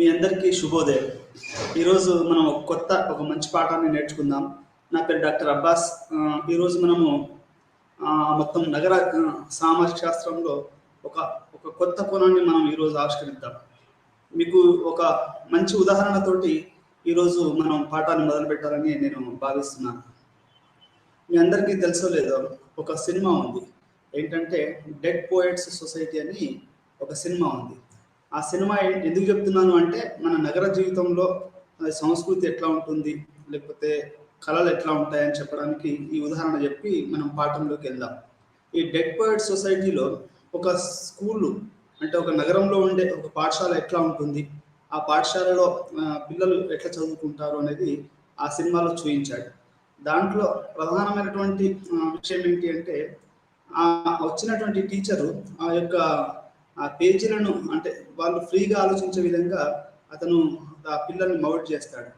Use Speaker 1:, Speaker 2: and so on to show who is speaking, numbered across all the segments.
Speaker 1: మీ అందరికీ శుభోదయం. ఈరోజు మనం ఒక మంచి పాఠాన్ని నేర్చుకుందాం. నా పేరు డాక్టర్ అబ్బాస్. ఈరోజు మనము మొత్తం నగర సామాజిక శాస్త్రంలో ఒక ఒక కొత్త కోణాన్ని మనం ఈరోజు ఆవిష్కరిద్దాం. మీకు ఒక మంచి ఉదాహరణతోటి ఈరోజు మనం పాఠాన్ని మొదలుపెట్టాలని నేను భావిస్తున్నాను. మీ అందరికీ తెలుసో లేదో ఒక సినిమా ఉంది. ఏంటంటే డెడ్ పోయట్స్ సొసైటీ అని ఒక సినిమా ఉంది. ఆ సినిమా ఎందుకు చెప్తున్నాను అంటే మన నగర జీవితంలో సంస్కృతి ఎట్లా ఉంటుంది, లేకపోతే కళలు ఎట్లా ఉంటాయని చెప్పడానికి ఈ ఉదాహరణ చెప్పి మనం పాఠంలోకి వెళ్దాం. ఈ డెడ్ పోయట్ సొసైటీలో ఒక స్కూలు అంటే ఒక నగరంలో ఉండే ఒక పాఠశాల ఎట్లా ఉంటుంది, ఆ పాఠశాలలో పిల్లలు ఎట్లా చదువుకుంటారు అనేది ఆ సినిమాలో చూపించాడు. దాంట్లో ప్రధానమైనటువంటి విషయం ఏంటి అంటే వచ్చినటువంటి టీచరు ఆ యొక్క ఆ పేజీలను అంటే వాళ్ళు ఫ్రీగా ఆలోచించే విధంగా అతను ఆ పిల్లల్ని మౌట్ చేస్తాడు.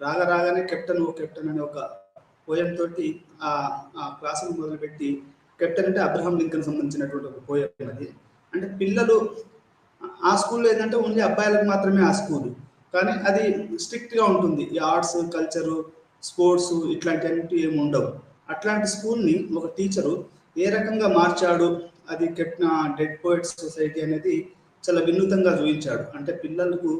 Speaker 1: రాగానే కెప్టెన్ ఓ కెప్టెన్ అనే ఒక పోయం తోటి ఆ క్లాసును మొదలుపెట్టి, కెప్టెన్ అంటే అబ్రహాం లింకన్ సంబంధించినటువంటి ఒక పోయం అది. అంటే పిల్లలు ఆ స్కూల్లో ఏంటంటే ఓన్లీ అబ్బాయిలకు మాత్రమే ఆ స్కూల్, కానీ అది స్ట్రిక్ట్గా ఉంటుంది. ఈ ఆర్ట్స్, కల్చరు, స్పోర్ట్స్ ఇట్లాంటివి ఏమి ఉండవు. అట్లాంటి స్కూల్ని ఒక టీచరు ఏ రకంగా మార్చాడు, అది డెడ్ పోయట్స్ సొసైటీ అనేది చాలా వినూతంగా చూపించాడు. అంటే పిల్లలకు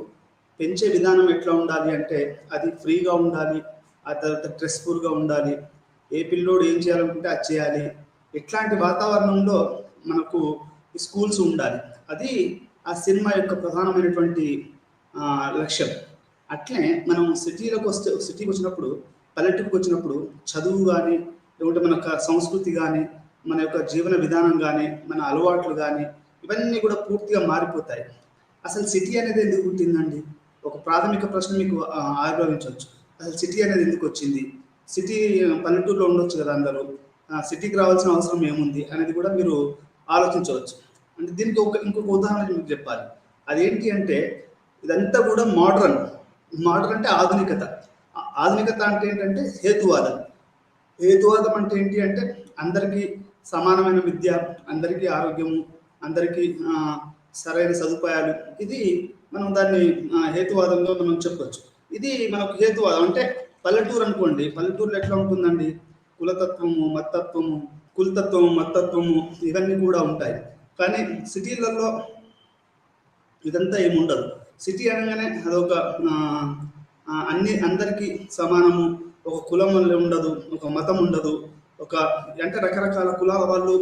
Speaker 1: పెంచే విధానం ఎట్లా ఉండాలి అంటే అది ఫ్రీగా ఉండాలి, ఆ తర్వాత స్ట్రెస్ఫుల్గా ఉండాలి, ఏ పిల్లోడు ఏం చేయాలనుకుంటే అది చేయాలి, ఇట్లాంటి వాతావరణంలో మనకు స్కూల్స్ ఉండాలి. అది ఆ సినిమా యొక్క ప్రధానమైనటువంటి లక్ష్యం. అట్లే మనం సిటీకి వచ్చినప్పుడు, పల్లెటూరుకి వచ్చినప్పుడు చదువు కానీ, లేకుంటే మన సంస్కృతి కానీ, మన యొక్క జీవన విధానం కానీ, మన అలవాట్లు కానీ ఇవన్నీ కూడా పూర్తిగా మారిపోతాయి. అసలు సిటీ అనేది ఎందుకు పుట్టిందండి? ఒక ప్రాథమిక ప్రశ్న మీకు ఆవిర్భవించవచ్చు. అసలు సిటీ అనేది ఎందుకు వచ్చింది? సిటీ పల్లెటూరులో ఉండొచ్చు కదా అందరూ, సిటీకి రావాల్సిన అవసరం ఏముంది అనేది కూడా మీరు ఆలోచించవచ్చు. అంటే దీనికి ఇంకొక ఉదాహరణ మీకు చెప్పాలి. అదేంటి అంటే ఇదంతా కూడా మోడర్న్ అంటే ఆధునికత. ఆధునికత అంటే ఏంటంటే హేతువాదం అంటే ఏంటి అంటే అందరికీ సమానమైన విద్య, అందరికీ ఆరోగ్యము, అందరికీ సరైన సదుపాయాలు. ఇది మనం దాన్ని హేతువాదంలో మనం చెప్పొచ్చు. ఇది మనకు హేతువాదం. అంటే పల్లెటూరు అనుకోండి, పల్లెటూరులో ఎట్లా ఉంటుందండి? కులతత్వము, మతత్వము, కులతత్వము, మతత్వము ఇవన్నీ కూడా ఉంటాయి. కానీ సిటీలలో ఇదంతా ఏమి ఉండదు. సిటీ అనగానే అదొక అందరికీ సమానము, ఒక కులం ఉండదు, ఒక మతం ఉండదు, అంటే రకరకాల కులాల వాళ్ళు,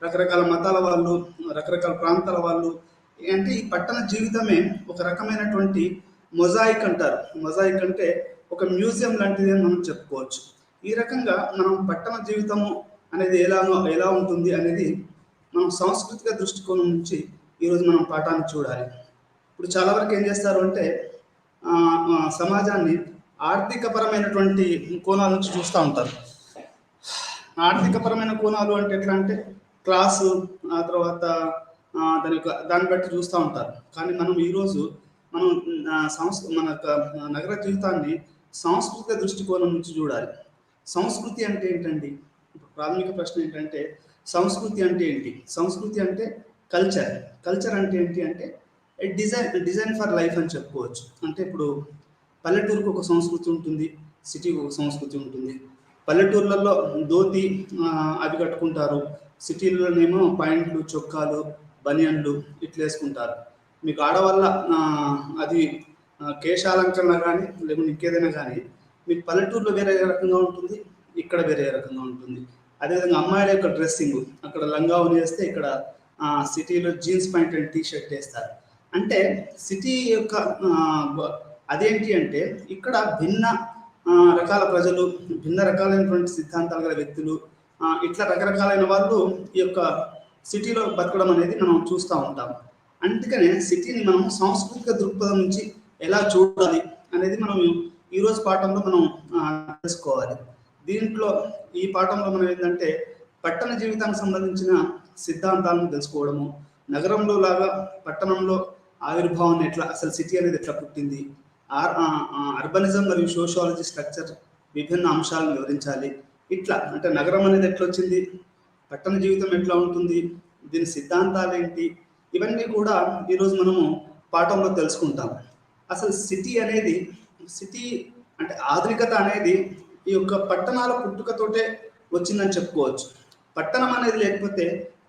Speaker 1: రకరకాల మతాల వాళ్ళు, రకరకాల ప్రాంతాల వాళ్ళు. అంటే ఈ పట్టణ జీవితమే ఒక రకమైనటువంటి మొజాయిక్ అంటారు. మొజాయిక్ అంటే ఒక మ్యూజియం లాంటిది అని మనం చెప్పుకోవచ్చు. ఈ రకంగా మనం పట్టణ జీవితము అనేది ఎలా ఉంటుంది అనేది మనం సాంస్కృతిక దృష్టికోణం నుంచి ఈరోజు మనం పాఠాన్ని చూడాలి. ఇప్పుడు చాలా వరకు ఏం చేస్తారు అంటే సమాజాన్ని ఆర్థికపరమైనటువంటి కోణాల నుంచి చూస్తూ ఉంటారు. ఆర్థికపరమైన కోణాలు అంటే ఎట్లా అంటే క్లాసు, ఆ తర్వాత దాన్ని బట్టి చూస్తూ ఉంటారు. కానీ మనం ఈరోజు మనం మన నగర జీవితాన్ని సాంస్కృతిక దృష్టికోణం నుంచి చూడాలి. సంస్కృతి అంటే ఏంటండి? ప్రాథమిక ప్రశ్న ఏంటంటే సంస్కృతి అంటే ఏంటి? సంస్కృతి అంటే కల్చర్ అంటే ఏంటి అంటే డిజైన్ ఫర్ లైఫ్ అని చెప్పుకోవచ్చు. అంటే ఇప్పుడు పల్లెటూరుకు ఒక సంస్కృతి ఉంటుంది, సిటీకి ఒక సంస్కృతి ఉంటుంది. పల్లెటూర్లలో ధోతి అవి కట్టుకుంటారు, సిటీలలోనేమో పాయింట్లు, చొక్కాలు, బనియన్లు ఇట్లా వేసుకుంటారు. మీకు ఆడవల్ల అది కేశాలంకరణ కానీ లేకుంటే ఇంకేదైనా కానీ మీకు పల్లెటూరులో వేరే రకంగా ఉంటుంది, ఇక్కడ వేరే రకంగా ఉంటుంది. అదేవిధంగా అమ్మాయిల యొక్క డ్రెస్సింగ్, అక్కడ లంగా వేస్తే ఇక్కడ సిటీలో jeans pant and T shirt వేస్తారు. అంటే సిటీ యొక్క అదేంటి అంటే ఇక్కడ భిన్న రకాల ప్రజలు, భిన్న రకాలైనటువంటి సిద్ధాంతాలు గల వ్యక్తులు, ఇట్లా రకరకాలైన వాళ్ళు ఈ యొక్క సిటీలో బతకడం అనేది మనం చూస్తూ ఉంటాం. అందుకనే సిటీని మనం సాంస్కృతిక దృక్పథం నుంచి ఎలా చూడాలి అనేది మనం ఈరోజు పాఠంలో మనం తెలుసుకోవాలి. దీంట్లో ఈ పాఠంలో మనం ఏంటంటే పట్టణ జీవితానికి సంబంధించిన సిద్ధాంతాలను తెలుసుకోవడము, నగరంలో లాగా పట్టణంలో ఆవిర్భావం ఎట్లా, అసలు సిటీ అనేది ఎట్లా పుట్టింది, అర్బనిజం మరియు సోషియాలజీ స్ట్రక్చర్ విభిన్న అంశాలను వివరించాలి. ఇట్లా అంటే నగరం అనేది ఎట్లా వచ్చింది, పట్టణ జీవితం ఎట్లా ఉంటుంది, దీని సిద్ధాంతాలు ఏంటి, ఇవన్నీ కూడా ఈరోజు మనము పాఠంలో తెలుసుకుంటాం. అసలు సిటీ అంటే ఆధునికత అనేది ఈ యొక్క పట్టణాల పుట్టుకతోటే వచ్చిందని చెప్పుకోవచ్చు. పట్టణం అనేది లేకపోతే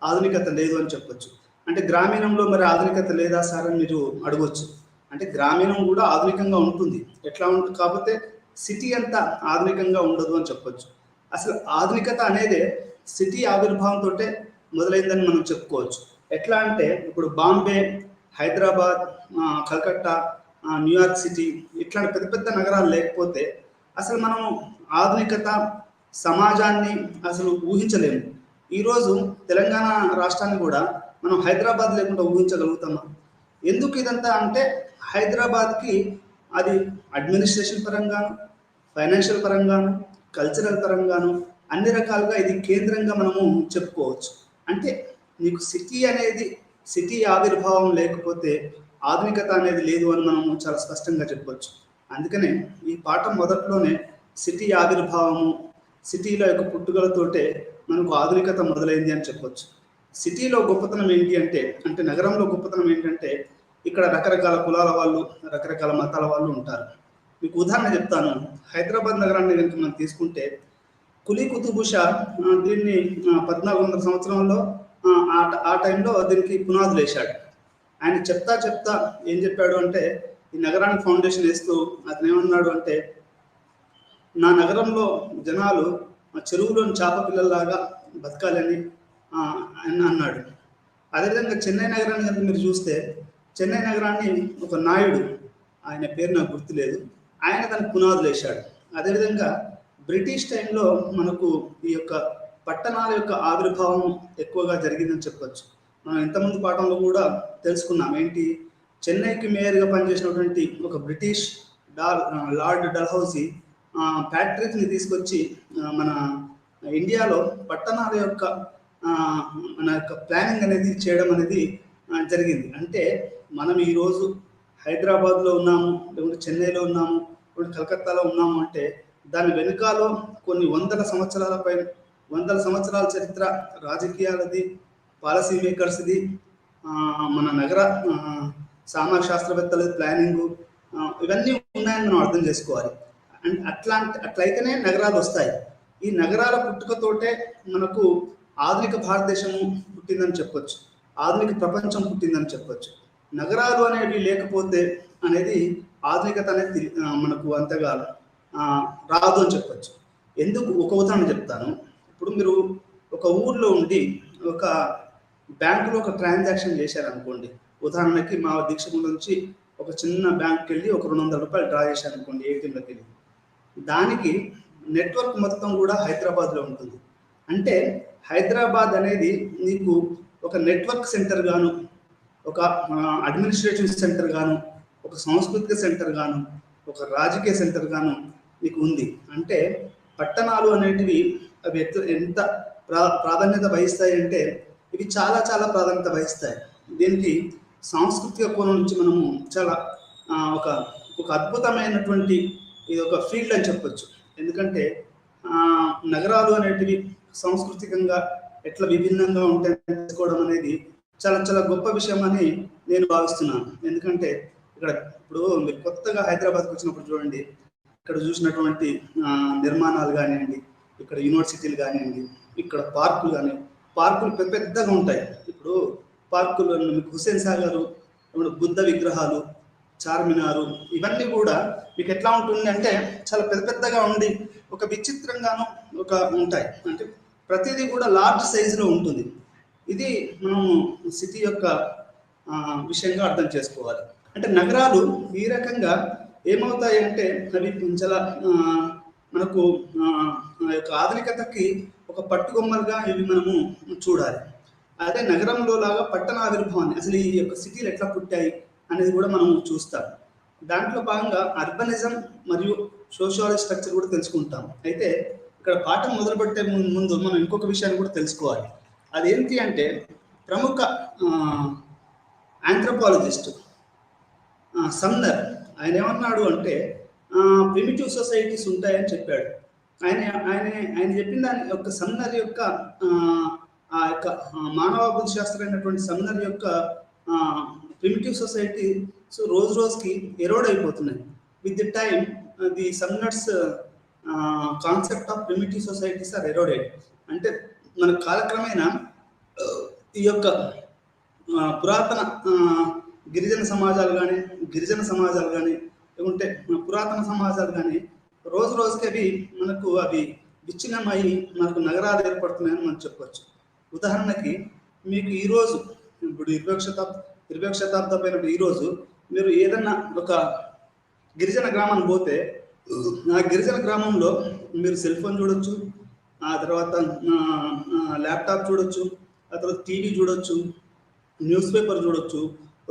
Speaker 1: ఆధునికత లేదు అని చెప్పొచ్చు. అంటే గ్రామీణంలో మరి ఆధునికత లేదా సార్ అని మీరు అడగొచ్చు. అంటే గ్రామీణం కూడా ఆధునికంగా ఉంటుంది. ఎట్లా ఉంటుంది కాకపోతే సిటీ అంతా ఆధునికంగా ఉండదు అని చెప్పొచ్చు. అసలు ఆధునికత అనేదే సిటీ ఆవిర్భావంతో మొదలైందని మనం చెప్పుకోవచ్చు. ఎట్లా అంటే ఇప్పుడు బాంబే, హైదరాబాద్, కలకత్తా, న్యూయార్క్ సిటీ ఇట్లాంటి పెద్ద పెద్ద నగరాలు లేకపోతే అసలు మనం ఆధునికత సమాజాన్ని అసలు ఊహించలేము. ఈరోజు తెలంగాణ రాష్ట్రాన్ని కూడా మనం హైదరాబాద్ లేకుండా ఊహించగలుగుతామా? ఎందుకు ఇదంతా అంటే హైదరాబాద్కి అది అడ్మినిస్ట్రేషన్ పరంగాను, ఫైనాన్షియల్ పరంగాను, కల్చరల్ పరంగాను అన్ని రకాలుగా ఇది కేంద్రంగా మనము చెప్పుకోవచ్చు. అంటే నీకు సిటీ ఆవిర్భావం లేకపోతే ఆధునికత అనేది లేదు అని మనము చాలా స్పష్టంగా చెప్పవచ్చు. అందుకనే ఈ పాఠం మొదట్లోనే సిటీ ఆవిర్భావము, సిటీలో యొక్క పుట్టుకలతోటే మనకు ఆధునికత మొదలైంది అని చెప్పొచ్చు. సిటీలో గొప్పతనం ఏంటి అంటే నగరంలో గొప్పతనం ఏంటంటే ఇక్కడ రకరకాల కులాల వాళ్ళు, రకరకాల మతాల వాళ్ళు ఉంటారు. మీకు ఉదాహరణ చెప్తాను. హైదరాబాద్ నగరాన్ని కనుక మనం తీసుకుంటే కులీ కుతుబ్ షా దీన్ని 1400 సంవత్సరంలో ఆ టైంలో దీనికి పునాదులు వేశాడు. ఆయన చెప్తా ఏం చెప్పాడు అంటే ఈ నగరానికి ఫౌండేషన్ వేస్తూ అతను ఏమన్నాడు అంటే నా నగరంలో జనాలు చెరువులోని చేప పిల్లల్లాగా బతకాలని అన్నాడు. అదేవిధంగా చెన్నై నగరాన్ని కనుక మీరు చూస్తే చెన్నై నగరాన్ని ఒక నాయుడు, ఆయన పేరు నాకు గుర్తులేదు, ఆయన దానికి పునాదులు వేశాడు. అదేవిధంగా బ్రిటిష్ టైంలో మనకు ఈ యొక్క పట్టణాల యొక్క ఆవిర్భావం ఎక్కువగా జరిగిందని చెప్పొచ్చు. మనం ఇంతకుముందు పాఠంలో కూడా తెలుసుకున్నాం. ఏంటి, చెన్నైకి మేయర్గా పనిచేసినటువంటి ఒక బ్రిటిష్ లార్డ్ డల్హౌసీ ఫ్యాక్టరీస్ని తీసుకొచ్చి మన ఇండియాలో పట్టణాల యొక్క మన యొక్క ప్లానింగ్ అనేది చేయడం అనేది జరిగింది. అంటే మనం ఈరోజు హైదరాబాద్లో ఉన్నాము, లేకుంటే చెన్నైలో ఉన్నాము, లేకుంటే కలకత్తాలో ఉన్నాము అంటే దాని వెనుకాలో కొన్ని వందల సంవత్సరాల చరిత్ర, రాజకీయాలది, పాలసీ మేకర్స్ది, మన నగర సామాజిక శాస్త్రవేత్తలది ప్లానింగు, ఇవన్నీ ఉన్నాయని మనం అర్థం చేసుకోవాలి. అండ్ అట్లయితేనే నగరాలు వస్తాయి. ఈ నగరాల పుట్టుకతోటే మనకు ఆధునిక భారతదేశము పుట్టిందని చెప్పొచ్చు, ఆధునిక ప్రపంచం పుట్టిందని చెప్పొచ్చు. నగరాలు అనేవి లేకపోతే అనేది ఆధునికత అనేది మనకు అంతగా రాదు అని చెప్పొచ్చు. ఎందుకు ఒక ఉదాహరణ చెప్తాను. ఇప్పుడు మీరు ఒక ఊర్లో ఉండి ఒక బ్యాంకులో ఒక ట్రాన్సాక్షన్ చేశారనుకోండి. ఉదాహరణకి మా దీక్షకు నుంచి ఒక చిన్న బ్యాంక్కి వెళ్ళి ఒక 200 రూపాయలు డ్రా చేశారనుకోండి ఏటీఎంలోకి వెళ్ళి. దానికి నెట్వర్క్ మొత్తం కూడా హైదరాబాద్లో ఉంటుంది. అంటే హైదరాబాద్ అనేది నీకు ఒక నెట్వర్క్ సెంటర్ గాను, ఒక అడ్మినిస్ట్రేటివ్ సెంటర్ గాను, ఒక సాంస్కృతిక సెంటర్ గాను, ఒక రాజకీయ సెంటర్ గాను నీకు ఉంది. అంటే పట్టణాలు అనేటివి అవి ఎంత ప్రాధాన్యత వహిస్తాయి అంటే ఇవి చాలా చాలా ప్రాధాన్యత వహిస్తాయి. దీనికి సాంస్కృతిక కోణం నుంచి మనము చాలా ఒక అద్భుతమైనటువంటి ఇది ఒక ఫీల్డ్ అని చెప్పొచ్చు. ఎందుకంటే నగరాలు అనేటివి సాంస్కృతికంగా ఎట్లా విభిన్నంగా ఉంటాయని తెలుసుకోవడం అనేది చాలా చాలా గొప్ప విషయం అని నేను భావిస్తున్నాను. ఎందుకంటే ఇప్పుడు మీరు కొత్తగా హైదరాబాద్కి వచ్చినప్పుడు చూడండి, ఇక్కడ చూసినటువంటి నిర్మాణాలు కానివ్వండి, ఇక్కడ యూనివర్సిటీలు కానివ్వండి, ఇక్కడ పార్కులు పెద్దగా ఉంటాయి. ఇప్పుడు పార్కులు మీకు హుస్సేన్ సాగర్, బుద్ధ విగ్రహాలు, చార్మినారు, ఇవన్నీ కూడా మీకు ఎట్లా ఉంటుంది అంటే చాలా పెద్దగా ఉండి ఒక విచిత్రంగాను ఉంటాయి. అంటే ప్రతిదీ కూడా లార్జ్ సైజులో ఉంటుంది. ఇది మనము సిటీ యొక్క విషయంగా అర్థం చేసుకోవాలి. అంటే నగరాలు ఈ రకంగా ఏమవుతాయి అంటే అవి చాలా మనకు యొక్క ఆధునికతకి ఒక పట్టుకొమ్మలుగా ఇవి మనము చూడాలి. అదే నగరంలో లాగా పట్టణ ఆవిర్భావాన్ని అసలు ఈ యొక్క సిటీలు ఎట్లా పుట్టాయి అనేది కూడా మనం చూస్తాం. దాంట్లో భాగంగా అర్బనిజం మరియు సోషియాలిస్ట్ స్ట్రక్చర్ కూడా తెలుసుకుంటాం. అయితే ఇక్కడ పాఠం మొదలుపెట్టే ముందు మనం ఇంకొక విషయాన్ని కూడా తెలుసుకోవాలి. అదేంటి అంటే ప్రముఖ ఆంథ్రోపాలజిస్ట్ సమ్నర్ ఆయన ఏమన్నాడు అంటే ప్రిమిటివ్ సొసైటీస్ ఉంటాయని చెప్పాడు. ఆయన చెప్పిన దాని యొక్క సమ్నర్ యొక్క ఆ యొక్క మానవాభివృద్ధి శాస్త్రం అయినటువంటి సమ్నర్ యొక్క ప్రిమిటివ్ సొసైటీ సో రోజు రోజుకి ఎరోడ్ అయిపోతున్నాయి. With the time the Sumner's concept of primitive societies are eroded. అంటే మన కాలక్రమేణా ఈ యొక్క పురాతన గిరిజన సమాజాలు కానీ లేకుంటే పురాతన సమాజాలు కానీ రోజు రోజుకి అవి విచ్ఛిన్నమై మనకు నగరాలు ఏర్పడుతున్నాయని మనం చెప్పవచ్చు. ఉదాహరణకి మీకు ఈరోజు ఇప్పుడు 21వ శతాబ్దం ఈరోజు మీరు ఏదన్నా ఒక గిరిజన గ్రామానికి పోతే ఆ గిరిజన గ్రామంలో మీరు సెల్ ఫోన్ చూడొచ్చు, ఆ తర్వాత ల్యాప్టాప్ చూడొచ్చు, ఆ తర్వాత టీవీ చూడొచ్చు, న్యూస్ పేపర్ చూడొచ్చు,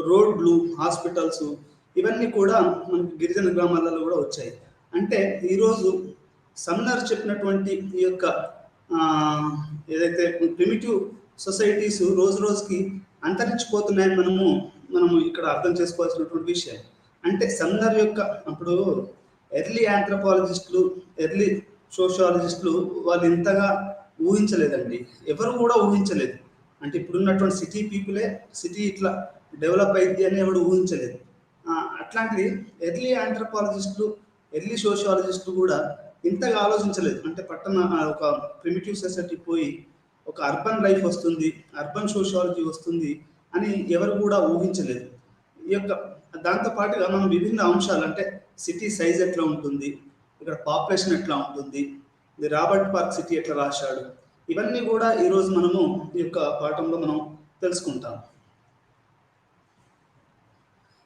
Speaker 1: రోడ్లు, హాస్పిటల్స్ ఇవన్నీ కూడా మనకి గిరిజన గ్రామాలలో కూడా వచ్చాయి. అంటే ఈరోజు సమ్నర్ చెప్పినటువంటి ఈ యొక్క ఏదైతే ప్రిమిటివ్ సొసైటీస్ రోజు రోజుకి అంతరించిపోతున్నాయని మనము ఇక్కడ అర్థం చేసుకోవాల్సినటువంటి విషయం. అంటే సమ్నర్ యొక్క అప్పుడు ఎర్లీ ఆంథ్రోపాలజిస్టులు, ఎర్లీ సోషియాలజిస్టులు వాళ్ళు ఇంతగా ఊహించలేదండి. ఎవరు కూడా ఊహించలేదు. అంటే ఇప్పుడున్నటువంటి సిటీ పీపులే సిటీ ఇట్లా డెవలప్ అయింది అని ఎవరు ఊహించలేదు. అట్లాంటిది ఎర్లీ ఆంథ్రోపాలజిస్టులు, ఎర్లీ సోషియాలజిస్టులు కూడా ఇంతగా ఆలోచించలేదు. అంటే ఒక ప్రిమిటివ్ సొసైటీ పోయి ఒక అర్బన్ లైఫ్ వస్తుంది, అర్బన్ సోషియాలజీ వస్తుంది అని ఎవరు కూడా ఊహించలేదు. ఈ యొక్క దాంతో పాటుగా మనం విభిన్న అంశాలు అంటే సిటీ సైజ్ ఎట్లా ఉంటుంది, ఇక్కడ పాపులేషన్ ఎట్లా ఉంటుంది, ఇది రాబర్ట్ పార్క్ సిటీ ఎట్లా రాశాడు, ఇవన్నీ కూడా ఈరోజు మనము ఈ యొక్క పాఠంలో మనం తెలుసుకుంటాం.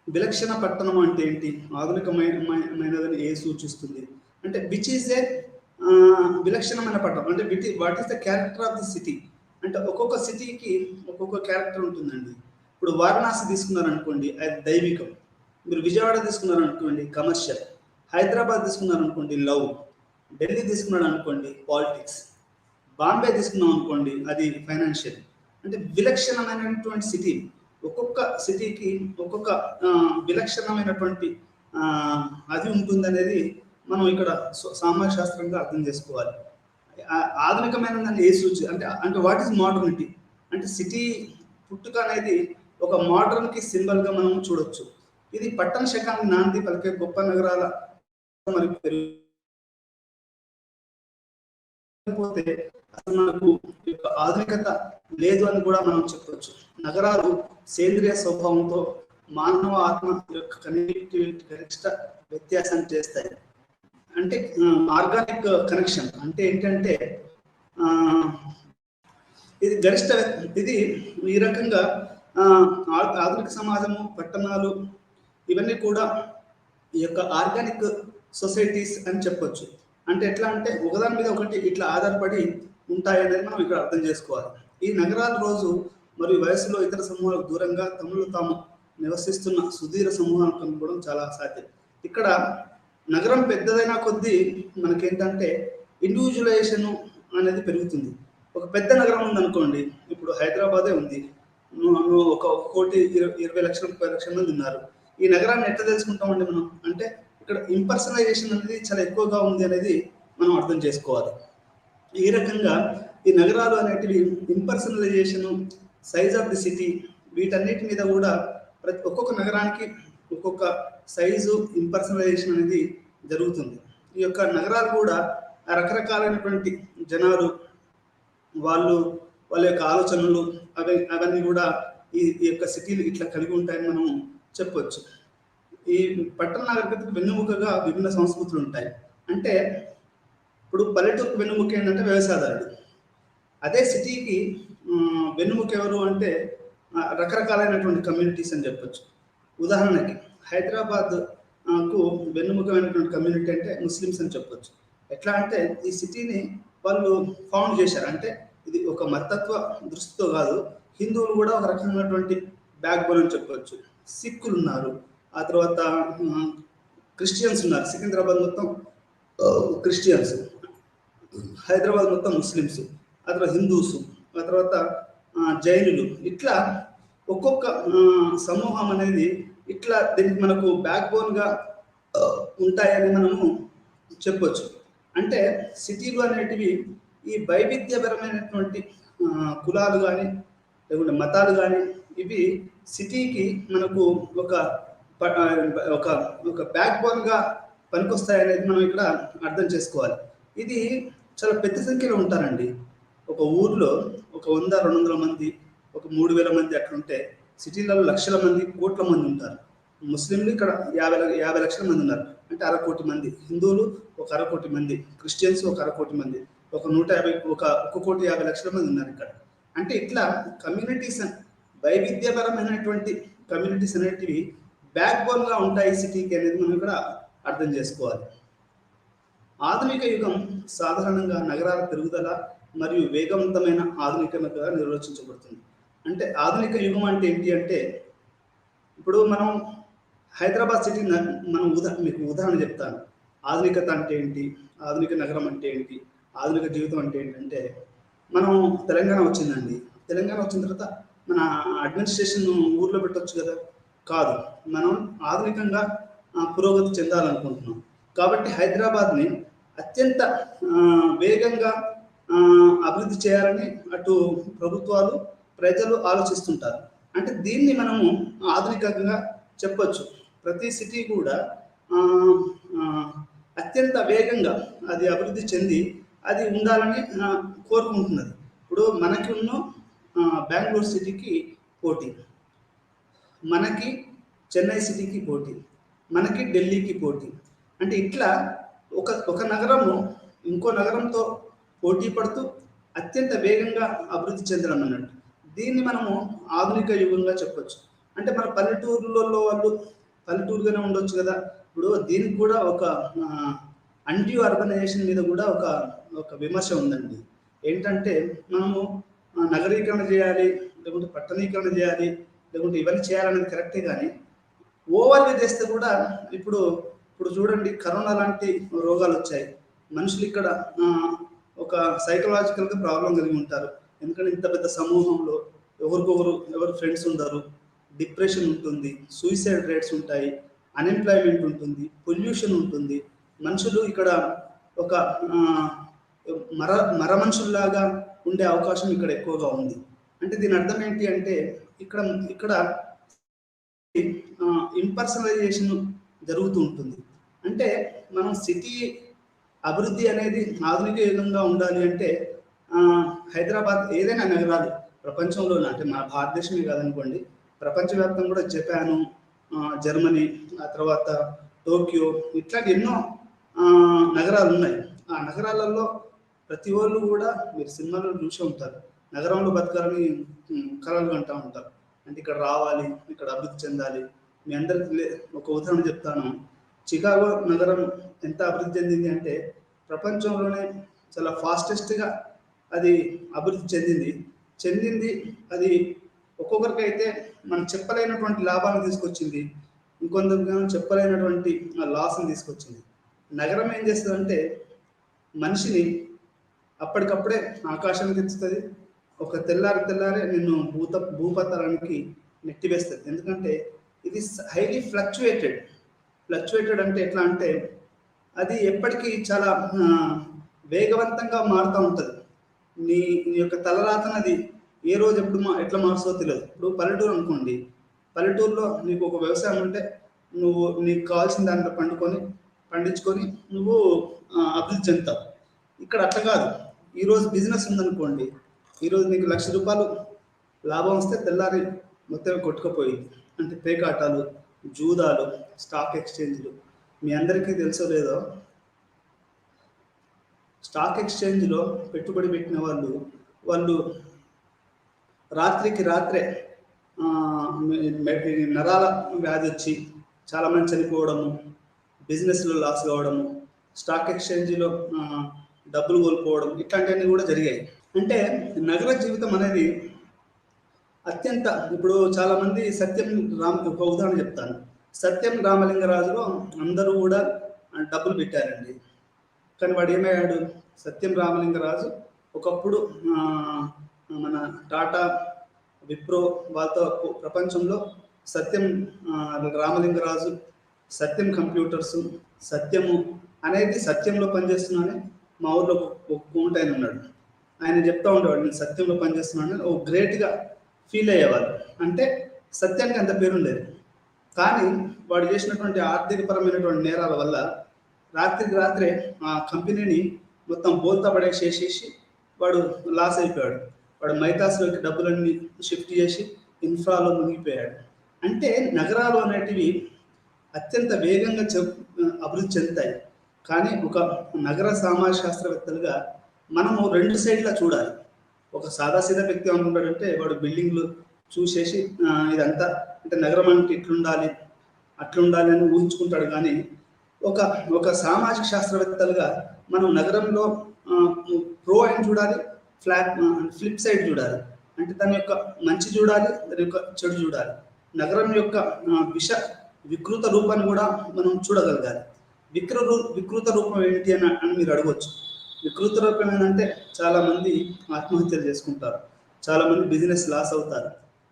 Speaker 1: విలక్షణ పట్టణం అంటే ఏంటి, ఆధునికమైనదని ఏ సూచిస్తుంది అంటే విచ్ ఈజ్ ఏ విలక్షణమైన పట్టణం అంటే what is the character of the city అంటే ఒక్కొక్క సిటీకి ఒక్కొక్క క్యారెక్టర్ ఉంటుందండి. ఇప్పుడు వారణాసి తీసుకున్నారనుకోండి అది దైవికం, మీరు విజయవాడ తీసుకున్నారనుకోండి కమర్షియల్, హైదరాబాద్ తీసుకున్నారనుకోండి లవ్, ఢిల్లీ తీసుకున్నాడు అనుకోండి పాలిటిక్స్, బాంబే తీసుకున్నాం అనుకోండి అది ఫైనాన్షియల్. అంటే విలక్షణమైనటువంటి సిటీ, ఒక్కొక్క సిటీకి ఒక్కొక్క విలక్షణమైనటువంటి అది ఉంటుందనేది మనం ఇక్కడ సామాజిక శాస్త్రంగా అర్థం చేసుకోవాలి. ఆధునికమైన దాన్ని ఏ సూచి అంటే వాట్ ఈస్ మోడర్నిటీ అంటే సిటీ పుట్టుక అనేది ఒక మోడర్న్కి సింబల్గా మనం చూడొచ్చు. ఇది పట్టణ శకాన్ని నాంది పలికే గొప్ప నగరాల మరి పోతే అసలు మనకు ఆధునికత లేదు అని కూడా మనం చెప్పవచ్చు. నగరాలు సేంద్రియ స్వభావంతో మానవ ఆత్మ యొక్క కనెక్టివిటీ గరిష్ట వ్యత్యాసాన్ని చేస్తాయి. అంటే ఆర్గానిక్ కనెక్షన్ అంటే ఏంటంటే ఇది గరిష్ట ఇది ఈ రకంగా ఆధునిక సమాజము, పట్టణాలు ఇవన్నీ కూడా ఈ యొక్క ఆర్గానిక్ సొసైటీస్ అని చెప్పొచ్చు. అంటే ఎట్లా అంటే ఒకదాని మీద ఒకటి ఇట్లా ఆధారపడి ఉంటాయనేది మనం ఇక్కడ అర్థం చేసుకోవాలి. ఈ నగరాల రోజు మరియు వయసులో ఇతర సమూహాలకు దూరంగా తమలో తాము నివసిస్తున్న సుదీర్ఘ సమూహాలను కనుక్కోవడం చాలా సాధ్యం. ఇక్కడ నగరం పెద్దదైన కొద్దీ మనకేంటంటే ఇండివిజువలైజేషన్ అనేది పెరుగుతుంది. ఒక పెద్ద నగరం ఉందనుకోండి, ఇప్పుడు హైదరాబాదే ఉంది, నువ్వు ఒక 1,20,00,000-30,00,000 మంది ఉన్నారు. ఈ నగరాన్ని ఎట్లా తెలుసుకుంటామండి మనం అంటే ఇక్కడ ఇంపర్సనలైజేషన్ అనేది చాలా ఎక్కువగా ఉంది అనేది మనం అర్థం చేసుకోవాలి. ఈ రకంగా ఈ నగరాలు అనేటివి ఇంపర్సనలైజేషను, సైజ్ ఆఫ్ ది సిటీ వీటన్నిటి మీద కూడా ఒక్కొక్క నగరానికి ఒక్కొక్క సైజు ఇంపర్సనలైజేషన్ అనేది జరుగుతుంది. ఈ యొక్క నగరాలు కూడా రకరకాలైనటువంటి జనాలు వాళ్ళ యొక్క ఆలోచనలు అవన్నీ కూడా ఈ యొక్క సిటీలు ఇట్లా కలిగి ఉంటాయని మనం చెప్పొచ్చు. ఈ పట్టణ నాగరికతకు వెన్నుముకగా విభిన్న సంస్కృతులు ఉంటాయి. అంటే ఇప్పుడు పల్లెటూరుకు వెన్నుముక ఏంటంటే వ్యవసాయదారుడు, అదే సిటీకి వెన్నుముక ఎవరు అంటే రకరకాలైనటువంటి కమ్యూనిటీస్ అని చెప్పొచ్చు. ఉదాహరణకి హైదరాబాద్కు వెన్నుముకమైనటువంటి కమ్యూనిటీ అంటే ముస్లిమ్స్ అని చెప్పొచ్చు. ఎట్లా అంటే ఈ సిటీని వాళ్ళు ఫౌండ్ చేశారు, అంటే ఇది ఒక మతత్వ దృష్టితో కాదు, హిందువులు కూడా ఒక రకమైనటువంటి బ్యాక్ బోన్ అని చెప్పొచ్చు. సిక్కులు ఉన్నారు, ఆ తర్వాత క్రిస్టియన్స్ ఉన్నారు. సికింద్రాబాద్ మొత్తం క్రిస్టియన్స్, హైదరాబాద్ మొత్తం ముస్లిమ్స్, ఆ తర్వాత హిందూస్, ఆ తర్వాత జైనులు, ఇట్లా ఒక్కొక్క సమూహం అనేది ఇట్లా దీనికి మనకు బ్యాక్ బోన్గా ఉంటాయని మనము చెప్పొచ్చు. అంటే సిటీలు అనేటివి ఈ వైవిధ్యపరమైనటువంటి కులాలు కానీ లేకుంటే మతాలు కానీ ఇవి సిటీకి మనకు ఒక ప- ఒక ఒక బ్యాక్ బోన్గా పనికొస్తాయనేది మనం ఇక్కడ అర్థం చేసుకోవాలి. ఇది చాలా పెద్ద సంఖ్యలో ఉంటారండి. ఒక ఊర్లో ఒక 100-200 మంది, ఒక 3000 మంది అట్లుంటే, సిటీలలో లక్షల మంది, కోట్ల మంది ఉంటారు. ముస్లింలు ఇక్కడ 50 లక్షల మంది ఉన్నారు. అంటే 1,00,00,000 మంది హిందువులు, ఒక 1,00,00,000 మంది క్రిస్టియన్స్, ఒక 1,00,00,000 మంది, ఒక 150 ఒక 1,50,00,000 మంది ఉన్నారు ఇక్కడ. అంటే ఇట్లా కమ్యూనిటీస్ వైవిధ్యపరమైనటువంటి కమ్యూనిటీస్ అనేటివి బ్యాక్ బోన్గా ఉంటాయి సిటీకి అనేది మనం ఇక్కడ అర్థం చేసుకోవాలి. ఆధునిక యుగం సాధారణంగా నగరాల పెరుగుదల మరియు వేగవంతమైన ఆధునికతగా నిర్వచించబడుతుంది. అంటే ఆధునిక యుగం అంటే ఏంటి అంటే, ఇప్పుడు మనం హైదరాబాద్ సిటీ మనం మీకు ఉదాహరణ చెప్తాను. ఆధునికత అంటే ఏంటి, ఆధునిక నగరం అంటే ఏంటి, ఆధునిక జీవితం అంటే ఏంటంటే, మనం తెలంగాణ వచ్చిందండి. తెలంగాణ వచ్చిన తర్వాత మన అడ్మినిస్ట్రేషన్ ఊర్లో పెట్టొచ్చు కదా, కాదు. మనం ఆధునికంగా పురోగతి చెందాలనుకుంటున్నాం. కాబట్టి హైదరాబాద్ని అత్యంత వేగంగా అభివృద్ధి చేయాలని అటు ప్రభుత్వాలు, ప్రజలు ఆలోచిస్తుంటారు. అంటే దీన్ని మనము ఆధునికంగా చెప్పొచ్చు. ప్రతి సిటీ కూడా ఆ, ఆ, అత్యంత వేగంగా అది అభివృద్ధి చెంది అది ఉండాలని కోరుకుంటున్నది. ఇప్పుడు మనకి ఉన్న బెంగళూరు సిటీకి పోటీ, మనకి చెన్నై సిటీకి పోటీ, మనకి ఢిల్లీకి పోటీ. అంటే ఇట్లా ఒక ఒక నగరము ఇంకో నగరంతో పోటీ పడుతూ అత్యంత వేగంగా అభివృద్ధి చెందడం అన్నట్టు. దీన్ని మనము ఆధునిక యుగంగా చెప్పొచ్చు. అంటే మన పల్లెటూరులలో వాళ్ళు పల్లెటూరుగానే ఉండొచ్చు కదా. ఇప్పుడు దీనికి కూడా ఒక యాంటీ అర్బనైజేషన్ మీద కూడా ఒక ఒక విమర్శ ఉందండి. ఏంటంటే మనము నగరీకరణ చేయాలి, లేకుంటే పట్టణీకరణ చేయాలి, లేకుంటే ఇవన్నీ చేయాలనేది కరెక్టే. కానీ ఓవర్గా చేస్తే కూడా ఇప్పుడు ఇప్పుడు చూడండి, కరోనా లాంటి రోగాలు వచ్చాయి. మనుషులు ఇక్కడ ఒక సైకలాజికల్గా ప్రాబ్లం కలిగి ఉంటారు. ఎందుకంటే ఇంత పెద్ద సమూహంలో ఎవరు ఫ్రెండ్స్ ఉండరు, డిప్రెషన్ ఉంటుంది, సూసైడ్ రేట్స్ ఉంటాయి, అన్ఎంప్లాయ్మెంట్ ఉంటుంది, పొల్యూషన్ ఉంటుంది. మనుషులు ఇక్కడ ఒక మర మర మనుషుల్లాగా ఉండే అవకాశం ఇక్కడ ఎక్కువగా ఉంది. అంటే దీని అర్థం ఏంటి అంటే, ఇక్కడ ఇక్కడ ఇంపర్సనలైజేషన్ జరుగుతూ ఉంటుంది. అంటే మనం సిటీ అభివృద్ధి అనేది ఆధునిక యుగంగా ఉండాలి అంటే హైదరాబాద్ ఏదైనా నగరాలు ప్రపంచంలో, అంటే మన భారతదేశమే కాదనుకోండి, ప్రపంచవ్యాప్తంగా కూడా జపాను, జర్మనీ, ఆ తర్వాత టోక్యో, ఇట్లాంటి ఎన్నో నగరాలు ఉన్నాయి. ఆ నగరాలలో ప్రతి ఒళ్ళు కూడా మీరు సినిమాలో చూసే ఉంటారు, నగరంలో బతకాలని కలలు కంటూ ఉంటారు. అంటే ఇక్కడ రావాలి, ఇక్కడ అభివృద్ధి చెందాలి. మీ అందరికి ఒక ఉదాహరణ చెప్తాను. చికాగో నగరం ఎంత అభివృద్ధి చెందింది అంటే, ప్రపంచంలోనే చాలా ఫాస్టెస్ట్గా అది అభివృద్ధి చెందింది. అది ఒక్కొక్కరికైతే మనం చెప్పలేనటువంటి లాభాలను తీసుకొచ్చింది, ఇంకొందరికి చెప్పలేనటువంటి లాస్ని తీసుకొచ్చింది. నగరం ఏం చేస్తుందంటే మనిషిని అప్పటికప్పుడే ఆకాశానికి ఎత్తుతుంది, ఒక తెల్లారే నిన్ను భూపతలానికి నెట్టివేస్తుంది. ఎందుకంటే ఇది హైలీ ఫ్లక్చువేటెడ్ అంటే ఎట్లా అంటే, అది ఎప్పటికీ చాలా వేగవంతంగా మారుతూ ఉంటుంది. నీ యొక్క తలరాతను అది ఏ రోజు ఎట్లా మారుస్తుందో తెలియదు. ఇప్పుడు పల్లెటూరు అనుకోండి, పల్లెటూరులో నీకు ఒక వ్యవసాయం ఉంటే నువ్వు నీకు కావాల్సిన దాంట్లో పండించుకొని నువ్వు అభివృద్ధి చెందుతావు. ఇక్కడ అట్లా కాదు. ఈరోజు బిజినెస్ ఉందనుకోండి, ఈరోజు నీకు ₹1,00,000 లాభం వస్తే తెల్లారి మొత్తం కొట్టుకుపోయింది. అంటే పేకాటాలు, జూదాలు, స్టాక్ ఎక్స్చేంజ్లు. మీ అందరికీ తెలుసో లేదో, స్టాక్ ఎక్స్చేంజ్లో పెట్టుబడి పెట్టిన వాళ్ళు రాత్రికి రాత్రే నరాల వ్యాధి వచ్చి చాలామంది చనిపోవడము, బిజినెస్లో లాస్ కావడము, స్టాక్ ఎక్స్చేంజ్లో డబ్బులు కోల్పోవడం, ఇట్లాంటివన్నీ కూడా జరిగాయి. అంటే నగర జీవితం అనేది అత్యంత, ఇప్పుడు చాలామంది ఒక ఉదాహరణ చెప్తాను. సత్యం రామలింగరాజులో అందరూ కూడా డబ్బులు పెట్టారండి. కానీ వాడు ఏమయ్యాడు? సత్యం రామలింగరాజు ఒకప్పుడు మన టాటా, విప్రో వాళ్ళతో ప్రపంచంలో సత్యం రామలింగరాజు, సత్యం కంప్యూటర్స్, సత్యము అనేది సత్యంలో పనిచేస్తున్నానని మా ఊర్లో ఒక కోంట ఆయన ఉన్నాడు. ఆయన చెప్తా ఉండేవాడు, నేను సత్యంలో పనిచేస్తున్నాను. ఓ గ్రేట్గా ఫీల్ అయ్యేవాళ్ళు. అంటే సత్యానికి అంత పేరుండేది. కానీ వాడు చేసినటువంటి ఆర్థికపరమైనటువంటి నేరాల వల్ల రాత్రికి రాత్రే ఆ కంపెనీని మొత్తం బోల్తా పడేసేసేసి వాడు లాస్ అయిపోయాడు. వాడు మైతాస్లోకి డబ్బులన్నీ షిఫ్ట్ చేసి ఇన్ఫ్రాలో మునిగిపోయాడు. అంటే నగరాలు అనేటివి అత్యంత వేగంగా అభివృద్ధి చెందుతాయి. కానీ ఒక నగర సమాజ శాస్త్రవేత్తలుగా మనము రెండు సైడ్లా చూడాలి. ఒక సాదాసీదా వ్యక్తి అనుకుంటాడంటే వాడు బిల్డింగ్లు చూసేసి ఇదంతా అంటే నగరం అంటే ఇట్లుండాలి అట్లుండాలి అని ఊహించుకుంటాడు. కానీ ఒక ఒక సామాజిక శాస్త్రవేత్తలుగా మనం నగరంలో ప్రో అని చూడాలి, ఫ్లిప్ సైడ్ చూడాలి. అంటే దాని యొక్క మంచి చూడాలి, దాని యొక్క చెడు చూడాలి. నగరం యొక్క వికృత రూపాన్ని కూడా మనం చూడగలగాలి. వికృత రూపం ఏంటి అని మీరు అడగవచ్చు. వికృత రూపం ఏంటంటే చాలామంది ఆత్మహత్యలు చేసుకుంటారు, చాలామంది బిజినెస్ లాస్ అవుతారు,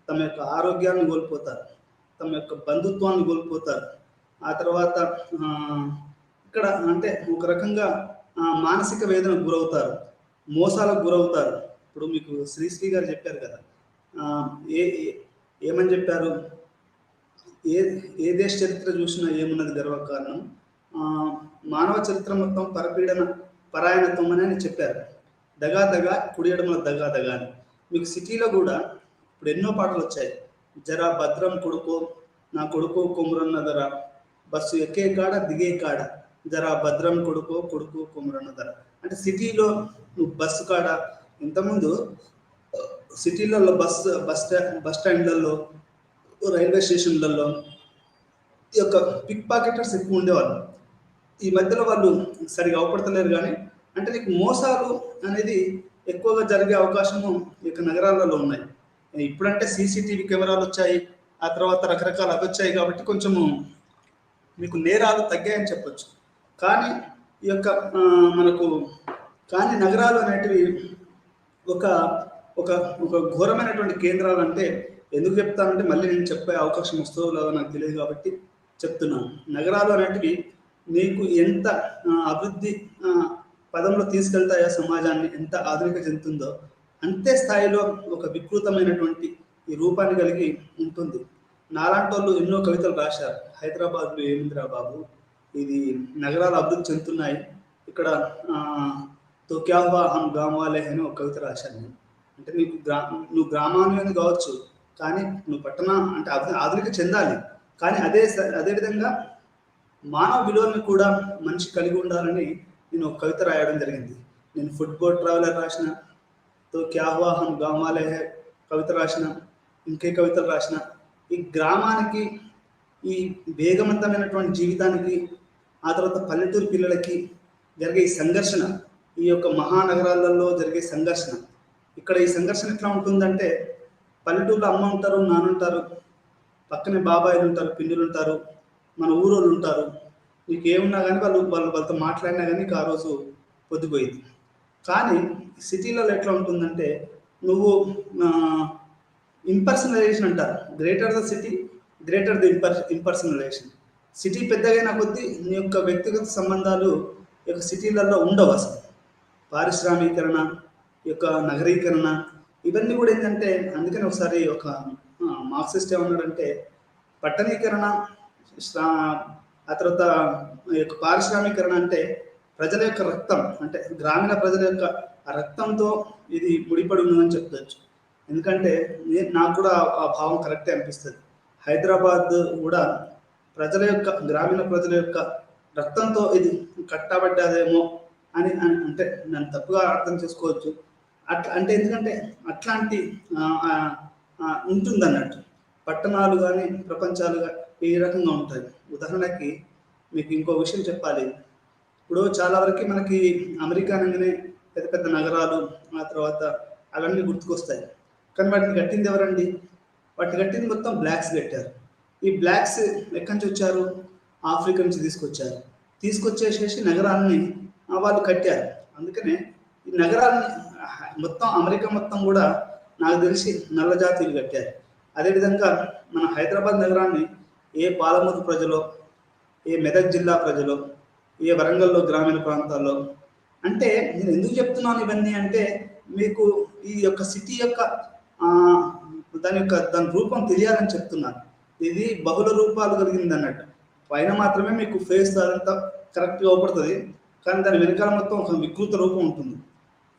Speaker 1: తమ యొక్క ఆరోగ్యాన్ని కోల్పోతారు, తమ యొక్క బంధుత్వాన్ని కోల్పోతారు. ఆ తర్వాత ఇక్కడ అంటే ఒక రకంగా మానసిక వేదనకు గురవుతారు, మోసాలకు గురవుతారు. ఇప్పుడు మీకు శ్రీశ్రీ గారు చెప్పారు కదా, ఏమని చెప్పారు, ఏ దేశ చరిత్ర చూసినా ఏమున్నది గర్వకారణం, మానవ చరిత్ర మొత్తం పరాయణత్వం అని చెప్పారు. దగా కుడియడమల దగా అని. మీకు సిటీలో కూడా ఇప్పుడు ఎన్నో పాటలు వచ్చాయి. జరా భద్రం కొడుకో నా కొడుకో కొమురన్న ధర, బస్సు ఎక్కే కాడ దిగే కాడ జరా భద్రం కొడుకో కొమురన్న ధర. అంటే సిటీలో బస్సు కాడ ఇంతకుముందు సిటీలలో బస్ స్టాండ్లలో రైల్వే స్టేషన్లలో ఈ యొక్క పిక్ పాకెటర్స్ ఎక్కువ ఉండేవాళ్ళు. ఈ మధ్యలో వాళ్ళు సరిగా అవపడతలేరు. కానీ అంటే నీకు మోసాలు అనేది ఎక్కువగా జరిగే అవకాశము ఈ యొక్క నగరాలలో ఉన్నాయి. ఇప్పుడంటే సీసీటీవీ కెమెరాలు వచ్చాయి, ఆ తర్వాత రకరకాలు అవి వచ్చాయి కాబట్టి కొంచెము మీకు నేరాలు తగ్గాయని చెప్పొచ్చు. కానీ ఈ యొక్క కానీ నగరాలు అనేటివి ఒక ఒక ఒక ఘోరమైనటువంటి కేంద్రాలు. అంటే ఎందుకు చెప్తానంటే మళ్ళీ నేను చెప్పే అవకాశం వస్తుందో లేదో నాకు తెలియదు కాబట్టి చెప్తున్నాను. నగరాలు అనేటివి నీకు ఎంత అభివృద్ధి పదంలో తీసుకెళ్తాయో సమాజాన్ని, ఎంత ఆధునిక చెందుతుందో అంతే స్థాయిలో ఒక వికృతమైనటువంటి ఈ రూపాన్ని కలిగి ఉంటుంది. నాలాంటి వాళ్ళు ఎన్నో కవితలు రాశారు. హైదరాబాద్లో ఏమిందిరా బాబు, ఇది నగరాలు అభివృద్ధి చెందుతున్నాయి, ఇక్కడ తో క్యా హువా హమ్ గామ్ వాలే అని ఒక కవిత రాశాను నేను. అంటే నువ్వు గ్రామాన్ని కావచ్చు, కానీ నువ్వు పట్టణ అంటే ఆధునిక చెందాలి. కానీ అదేవిధంగా మానవ విలువలను కూడా మనిషి కలిగి ఉండాలని నేను ఒక కవిత రాయడం జరిగింది. నేను ఫుట్బాల్ ట్రావెలర్ రాసిన, తో క్యా హువా హమ్ గామ్ వాలే హై కవిత రాసిన, ఇంకే కవితలు రాసిన. ఈ గ్రామానికి, ఈ వేగవంతమైనటువంటి జీవితానికి, ఆ తర్వాత పల్లెటూరు పిల్లలకి జరిగే ఈ సంఘర్షణ, ఈ యొక్క మహానగరాలలో జరిగే సంఘర్షణ, ఇక్కడ ఈ సంఘర్షణ ఎట్లా ఉంటుందంటే పల్లెటూరులో అమ్మ ఉంటారు, నాన్న ఉంటారు, పక్కనే బాబాయిలు ఉంటారు, పిన్నులు ఉంటారు, మన ఊరోళ్ళు ఉంటారు. నీకు ఏమున్నా కానీ వాళ్ళతో మాట్లాడినా కానీ ఆ రోజు పొద్దుపోయింది. కానీ సిటీలలో ఎట్లా ఉంటుందంటే నువ్వు ఇంపర్సనలైజేషన్ అంటారు. Greater the city greater the impersonalization. City పెద్దగైన కొద్దీ నీ యొక్క వ్యక్తిగత సంబంధాలు ఈ యొక్క సిటీలలో ఉండవు. అసలు పారిశ్రామీకరణ, ఈ యొక్క నగరీకరణ, ఇవన్నీ కూడా ఏంటంటే అందుకని ఒకసారి ఒక మార్క్సిస్ట్ ఏమన్నాడంటే పట్టణీకరణ ఆ తర్వాత ఈ యొక్క పారిశ్రామీకరణ అంటే ప్రజల యొక్క రక్తం, అంటే గ్రామీణ ప్రజల యొక్క రక్తంతో ఇది ముడిపడి ఉందని చెప్పవచ్చు. ఎందుకంటే నాకు కూడా ఆ భావం కరెక్టే అనిపిస్తుంది. హైదరాబాద్ కూడా గ్రామీణ ప్రజల యొక్క రక్తంతో ఇది కట్టబడ్డదేమో అని అంటే నన్ను తప్పుగా అర్థం చేసుకోవచ్చు. అంటే ఎందుకంటే అట్లాంటి ఉంటుంది అన్నట్టు. పట్టణాలు కానీ ప్రపంచాలు కానీ ఈ రకంగా ఉంటాయి. ఉదాహరణకి మీకు ఇంకో విషయం చెప్పాలి. ఇప్పుడు చాలా వరకు మనకి అమెరికా అనగానే పెద్ద పెద్ద నగరాలు, ఆ తర్వాత అవన్నీ గుర్తుకొస్తాయి. కానీ వాటిని కట్టింది ఎవరండి? వాటిని కట్టింది మొత్తం బ్లాక్స్ కట్టారు. ఈ బ్లాక్స్ ఎక్కడి నుంచి వచ్చారు? ఆఫ్రికా నుంచి తీసుకొచ్చేసేసి నగరాన్ని వాళ్ళు కట్టారు. అందుకనే ఈ నగరాన్ని మొత్తం అమెరికా మొత్తం కూడా నాకు తెలిసి నల్ల జాతీయులు కట్టారు. అదేవిధంగా మన హైదరాబాద్ నగరాన్ని ఏ పాలమూరు ప్రజలో, ఏ మెదక్ జిల్లా ప్రజలో, ఏ వరంగల్లో గ్రామీణ ప్రాంతాల్లో. అంటే నేను ఎందుకు చెప్తున్నాను ఇవన్నీ అంటే మీకు ఈ యొక్క సిటీ యొక్క దాని రూపం తెలియాలని చెప్తున్నాను. ఇది బహుళ రూపాలు కలిగింది అన్నట్టు. పైన మాత్రమే మీకు ఫేస్ అదంతా కరెక్ట్గా అవపడుతుంది, కానీ దాని వెనకాల మొత్తం ఒక వికృత రూపం ఉంటుంది.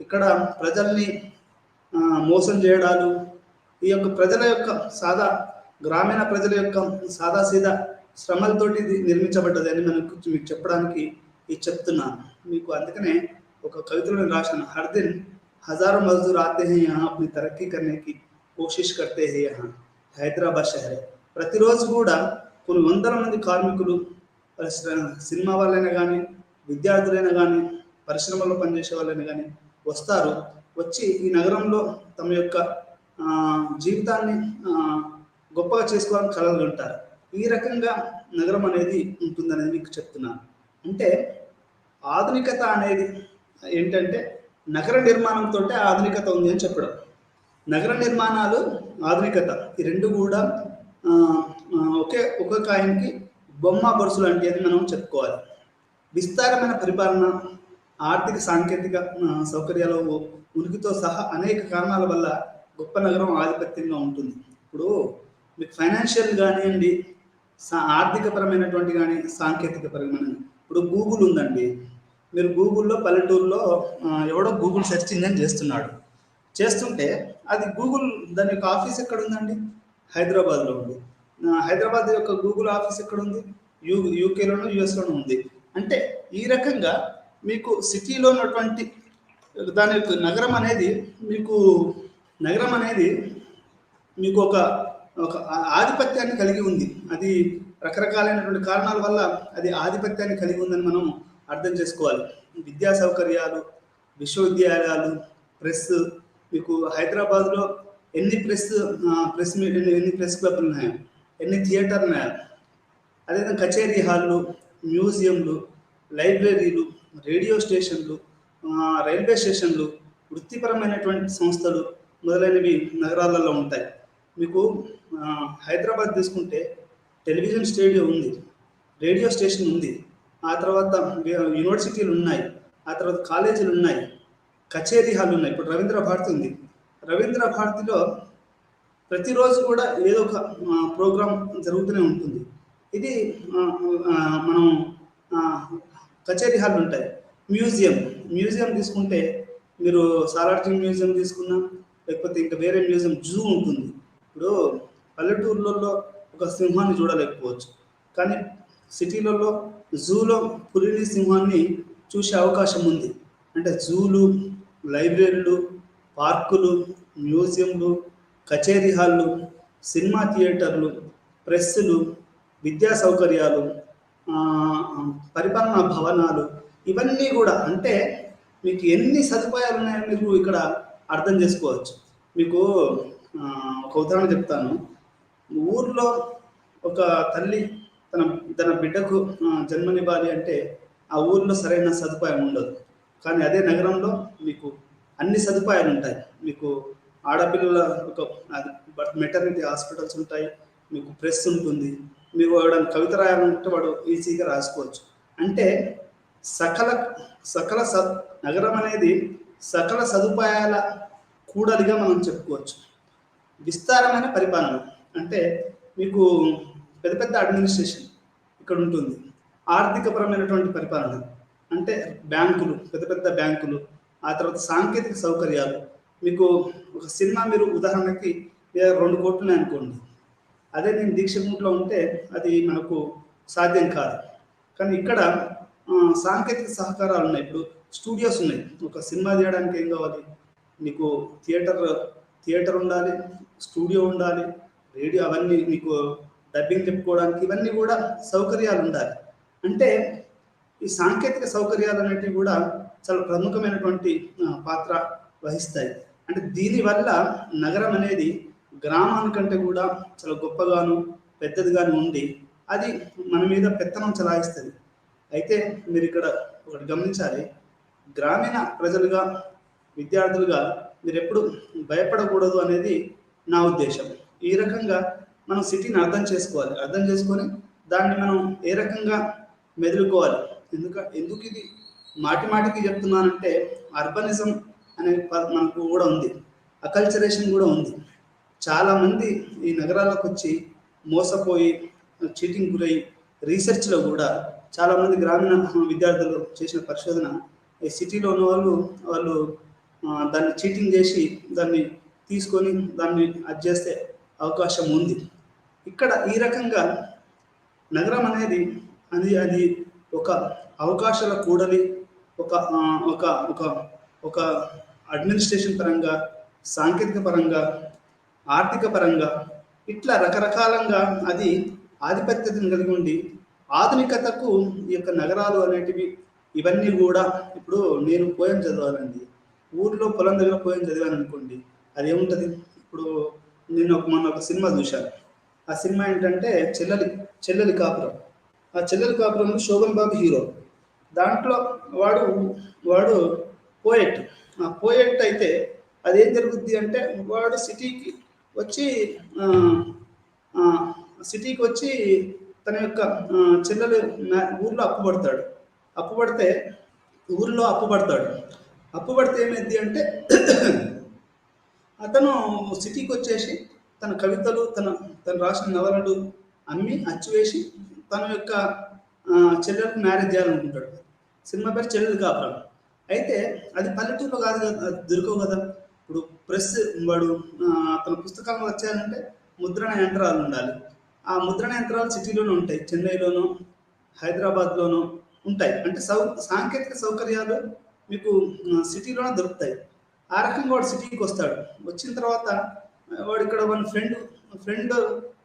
Speaker 1: ఇక్కడ ప్రజల్ని మోసం చేయడాలు, ఈ యొక్క ప్రజల యొక్క గ్రామీణ ప్రజల యొక్క సాదాసీదా శ్రమలతోటి ఇది నిర్మించబడ్డది అని మీకు చెప్పడానికి ఇది చెప్తున్నాను మీకు. అందుకనే ఒక కవితలో నేను రాశాను, హర్ దిన్ హజారో మజ్దూర్ ఆతే హై యహా అప్ని తరక్కి కర్నే కి కోషిష్ కర్తే హై యహా హైదరాబాద్ షహరే. ప్రతిరోజు కూడా కొన్ని వందల మంది కార్మికులు, సినిమా వాళ్ళైనా కానీ, విద్యార్థులైనా కానీ, పరిశ్రమలో పనిచేసే వాళ్ళైనా కానీ వస్తారు. వచ్చి ఈ నగరంలో తమ యొక్క జీవితాన్ని గొప్పగా చేసుకోవాలని కలలు ఉంటారు. ఈ రకంగా నగరం అనేది ఉంటుందనేది మీకు చెప్తున్నాను. అంటే ఆధునికత అనేది ఏంటంటే నగర నిర్మాణంతో ఆధునికత ఉంది అని చెప్పడం. నగర నిర్మాణాలు, ఆధునికత, ఈ రెండు కూడా ఒక కాయిన్కి బొమ్మ బొరుసు లాంటి అని మనం చెప్పుకోవాలి. విస్తారమైన పరిపాలన, ఆర్థిక సాంకేతిక సౌకర్యాల ఉనికితో సహా అనేక కారణాల వల్ల గొప్ప నగరం ఆధిపత్యంగా ఉంటుంది. ఇప్పుడు మీకు ఫైనాన్షియల్ కానివ్వండి, ఆర్థికపరమైనటువంటి కానీ, సాంకేతిక పరమైన, ఇప్పుడు గూగుల్ ఉందండి. మీరు గూగుల్లో పల్లెటూరులో ఎవడో గూగుల్ సెర్చ్ ఇంజిన్ చేస్తుంటే అది గూగుల్ దాని యొక్క ఆఫీస్ ఎక్కడ ఉందండి? హైదరాబాద్లో ఉంది. హైదరాబాద్ యొక్క గూగుల్ ఆఫీస్ ఎక్కడ ఉంది? యూకేలోనూ యుఎస్లోనూ ఉంది. అంటే ఈ రకంగా మీకు సిటీలో ఉన్నటువంటి దాని యొక్క నగరం అనేది మీకు ఒక ఆధిపత్యాన్ని కలిగి ఉంది. అది రకరకాలైనటువంటి కారణాల వల్ల అది ఆధిపత్యాన్ని కలిగి ఉందని మనం అర్థం చేసుకోవాలి. విద్యా సౌకర్యాలు, విశ్వవిద్యాలయాలు, ప్రెస్, మీకు హైదరాబాద్లో ఎన్ని ప్రెస్ క్లబ్లు ఉన్నాయో, ఎన్ని థియేటర్లు ఉన్నాయో, అదేవిధంగా కచేరీ హాళ్ళు, మ్యూజియంలు, లైబ్రరీలు, రేడియో స్టేషన్లు, రైల్వే స్టేషన్లు, వృత్తిపరమైనటువంటి సంస్థలు మొదలైనవి నగరాలలో ఉంటాయి. మీకు హైదరాబాద్ తీసుకుంటే టెలివిజన్ స్టూడియో ఉంది, రేడియో స్టేషన్ ఉంది, ఆ తర్వాత యూనివర్సిటీలు ఉన్నాయి, ఆ తర్వాత కాలేజీలు ఉన్నాయి, కచేరీ హాల్ ఉన్నాయి. ఇప్పుడు రవీంద్ర భారతి ఉంది. రవీంద్ర భారతిలో ప్రతిరోజు కూడా ఏదో ఒక ప్రోగ్రాం జరుగుతూనే ఉంటుంది. ఇది మనం కచేరీ హాల్ ఉంటాయి. మ్యూజియం తీసుకుంటే మీరు సాలార్జంగ్ మ్యూజియం తీసుకున్నా, లేకపోతే ఇంకా వేరే మ్యూజియం, జూ ఉంటుంది. ఇప్పుడు పల్లెటూర్లలో ఒక సింహాన్ని చూడలేకపోవచ్చు, కానీ సిటీలలో జూలో పులిని, సింహాన్ని చూసే అవకాశం ఉంది. అంటే జూలు, లైబ్రరీలు, పార్కులు, మ్యూజియంలు, కచేరీ హాళ్ళు, సినిమా థియేటర్లు, ప్రెస్సులు, విద్యా సౌకర్యాలు, పరిపాలనా భవనాలు, ఇవన్నీ కూడా అంటే మీకు ఎన్ని సదుపాయాలు ఉన్నాయని మీరు ఇక్కడ అర్థం చేసుకోవచ్చు. మీకు ఒక ఉదాహరణ చెప్తాను. ఊర్లో ఒక తల్లి తన బిడ్డకు జన్మనివ్వాలి అంటే ఆ ఊర్లో సరైన సదుపాయం ఉండదు. కానీ అదే నగరంలో మీకు అన్ని సదుపాయాలు ఉంటాయి. మీకు ఆడపిల్లల ఒక మెటర్నిటీ హాస్పిటల్స్ ఉంటాయి, మీకు ప్రెస్ ఉంటుంది, మీరు వాడు కవిత రాయాలంటే వాడు ఈజీగా రాసుకోవచ్చు. అంటే నగరం అనేది సకల సదుపాయాల కూడలిగా మనం చెప్పుకోవచ్చు. విస్తారమైన పరిపాలన అంటే మీకు పెద్ద పెద్ద అడ్మినిస్ట్రేషన్ ఇక్కడ ఉంటుంది. ఆర్థికపరమైనటువంటి పరిపాలన అంటే బ్యాంకులు, పెద్ద పెద్ద బ్యాంకులు, ఆ తర్వాత సాంకేతిక సౌకర్యాలు. మీకు ఒక సినిమా మీరు ఉదాహరణకి 2 కోట్లు అనుకోండి, అదే నేను దీక్షగుంట్లో ఉంటే అది మనకు సాధ్యం కాదు. కానీ ఇక్కడ సాంకేతిక సహకారాలు ఉన్నాయి. ఇప్పుడు స్టూడియోస్ ఉన్నాయి. ఒక సినిమా తీయడానికి ఏం కావాలి? మీకు థియేటర్ ఉండాలి, స్టూడియో ఉండాలి, రేడియో, అవన్నీ మీకు డబ్బింగ్ చెప్పుకోవడానికి ఇవన్నీ కూడా సౌకర్యాలు ఉండాలి. అంటే ఈ సాంకేతిక సౌకర్యాలు అనేటివి కూడా చాలా ప్రముఖమైనటువంటి పాత్ర వహిస్తాయి. అంటే దీనివల్ల నగరం అనేది గ్రామానికంటే కూడా చాలా గొప్పగాను పెద్దదిగాను ఉండి అది మన మీద పెత్తనం చలాయిస్తుంది. అయితే మీరు ఇక్కడ ఒకటి గమనించాలి, గ్రామీణ ప్రజలుగా, విద్యార్థులుగా మీరు ఎప్పుడు భయపడకూడదు అనేది నా ఉద్దేశం. ఈ రకంగా మనం సిటీని అర్థం చేసుకొని దాన్ని మనం ఏ రకంగా మెదులుకోవాలి. ఎందుకు ఇది మాటికి చెప్తున్నానంటే అర్బనిజం అనే మనకు కూడా ఉంది, అకల్చరేషన్ కూడా ఉంది. చాలామంది ఈ నగరాలకు వచ్చి మోసపోయి చీటింగ్ గురై రీసెర్చ్లో కూడా చాలామంది గ్రామీణ విద్యార్థులు చేసిన పరిశోధన ఈ సిటీలో ఉన్న వాళ్ళు దాన్ని చీటింగ్ చేసి దాన్ని తీసుకొని దాన్ని అది చేస్తే అవకాశం ఉంది. ఇక్కడ ఈ రకంగా నగరం అనేది అది ఒక అవకాశాల కూడలి, ఒక ఒక ఒక ఒక అడ్మినిస్ట్రేషన్ పరంగా, సాంకేతిక పరంగా, ఆర్థిక పరంగా ఇట్లా రకరకాలంగా అది ఆధిపత్యతను కలిగి ఉండి ఆధునికతకు ఈ యొక్క నగరాలు అనేటివి ఇవన్నీ కూడా ఇప్పుడు నేను పోయం చదవాలండి, ఊర్లో పొలం దగ్గర పోయం చదివాను అనుకోండి, అది ఏముంటుంది. ఇప్పుడు నేను మొన్న ఒక సినిమా చూశాను. ఆ సినిమా ఏంటంటే చెల్లెలి కాపురం. ఆ చెల్లెలి కాపురంలో శోభన్ బాబు హీరో. దాంట్లో వాడు వాడు పోయెట్. ఆ పోయెట్ అయితే అదేం జరుగుద్ది అంటే వాడు వచ్చి సిటీకి వచ్చి తన యొక్క చెల్లెలు ఊర్లో అప్పు పడితే ఏమైంది అంటే అతను సిటీకి వచ్చేసి తన కవితలు తను రాసిన నవలలు అమ్మి అచ్చువేసి తన యొక్క చెల్లెలకు మ్యారేజ్ చేయాలనుకుంటాడు. సినిమా పేరు చెల్లెలు కాపురం. అయితే అది పల్లెటూరులో కాదు కదా, అది దొరకవు కదా. ఇప్పుడు ప్రెస్ వాడు తన పుస్తకాలను వచ్చాయంటే ముద్రణ యంత్రాలు ఉండాలి. ఆ ముద్రణ యంత్రాలు సిటీలోనే ఉంటాయి, చెన్నైలోనూ హైదరాబాద్లోనూ ఉంటాయి. అంటే సాంకేతిక సౌకర్యాలు మీకు సిటీలోనే దొరుకుతాయి. ఆ రకంగా వాడు సిటీకి వస్తాడు. వచ్చిన తర్వాత వాడు ఇక్కడ ఫ్రెండ్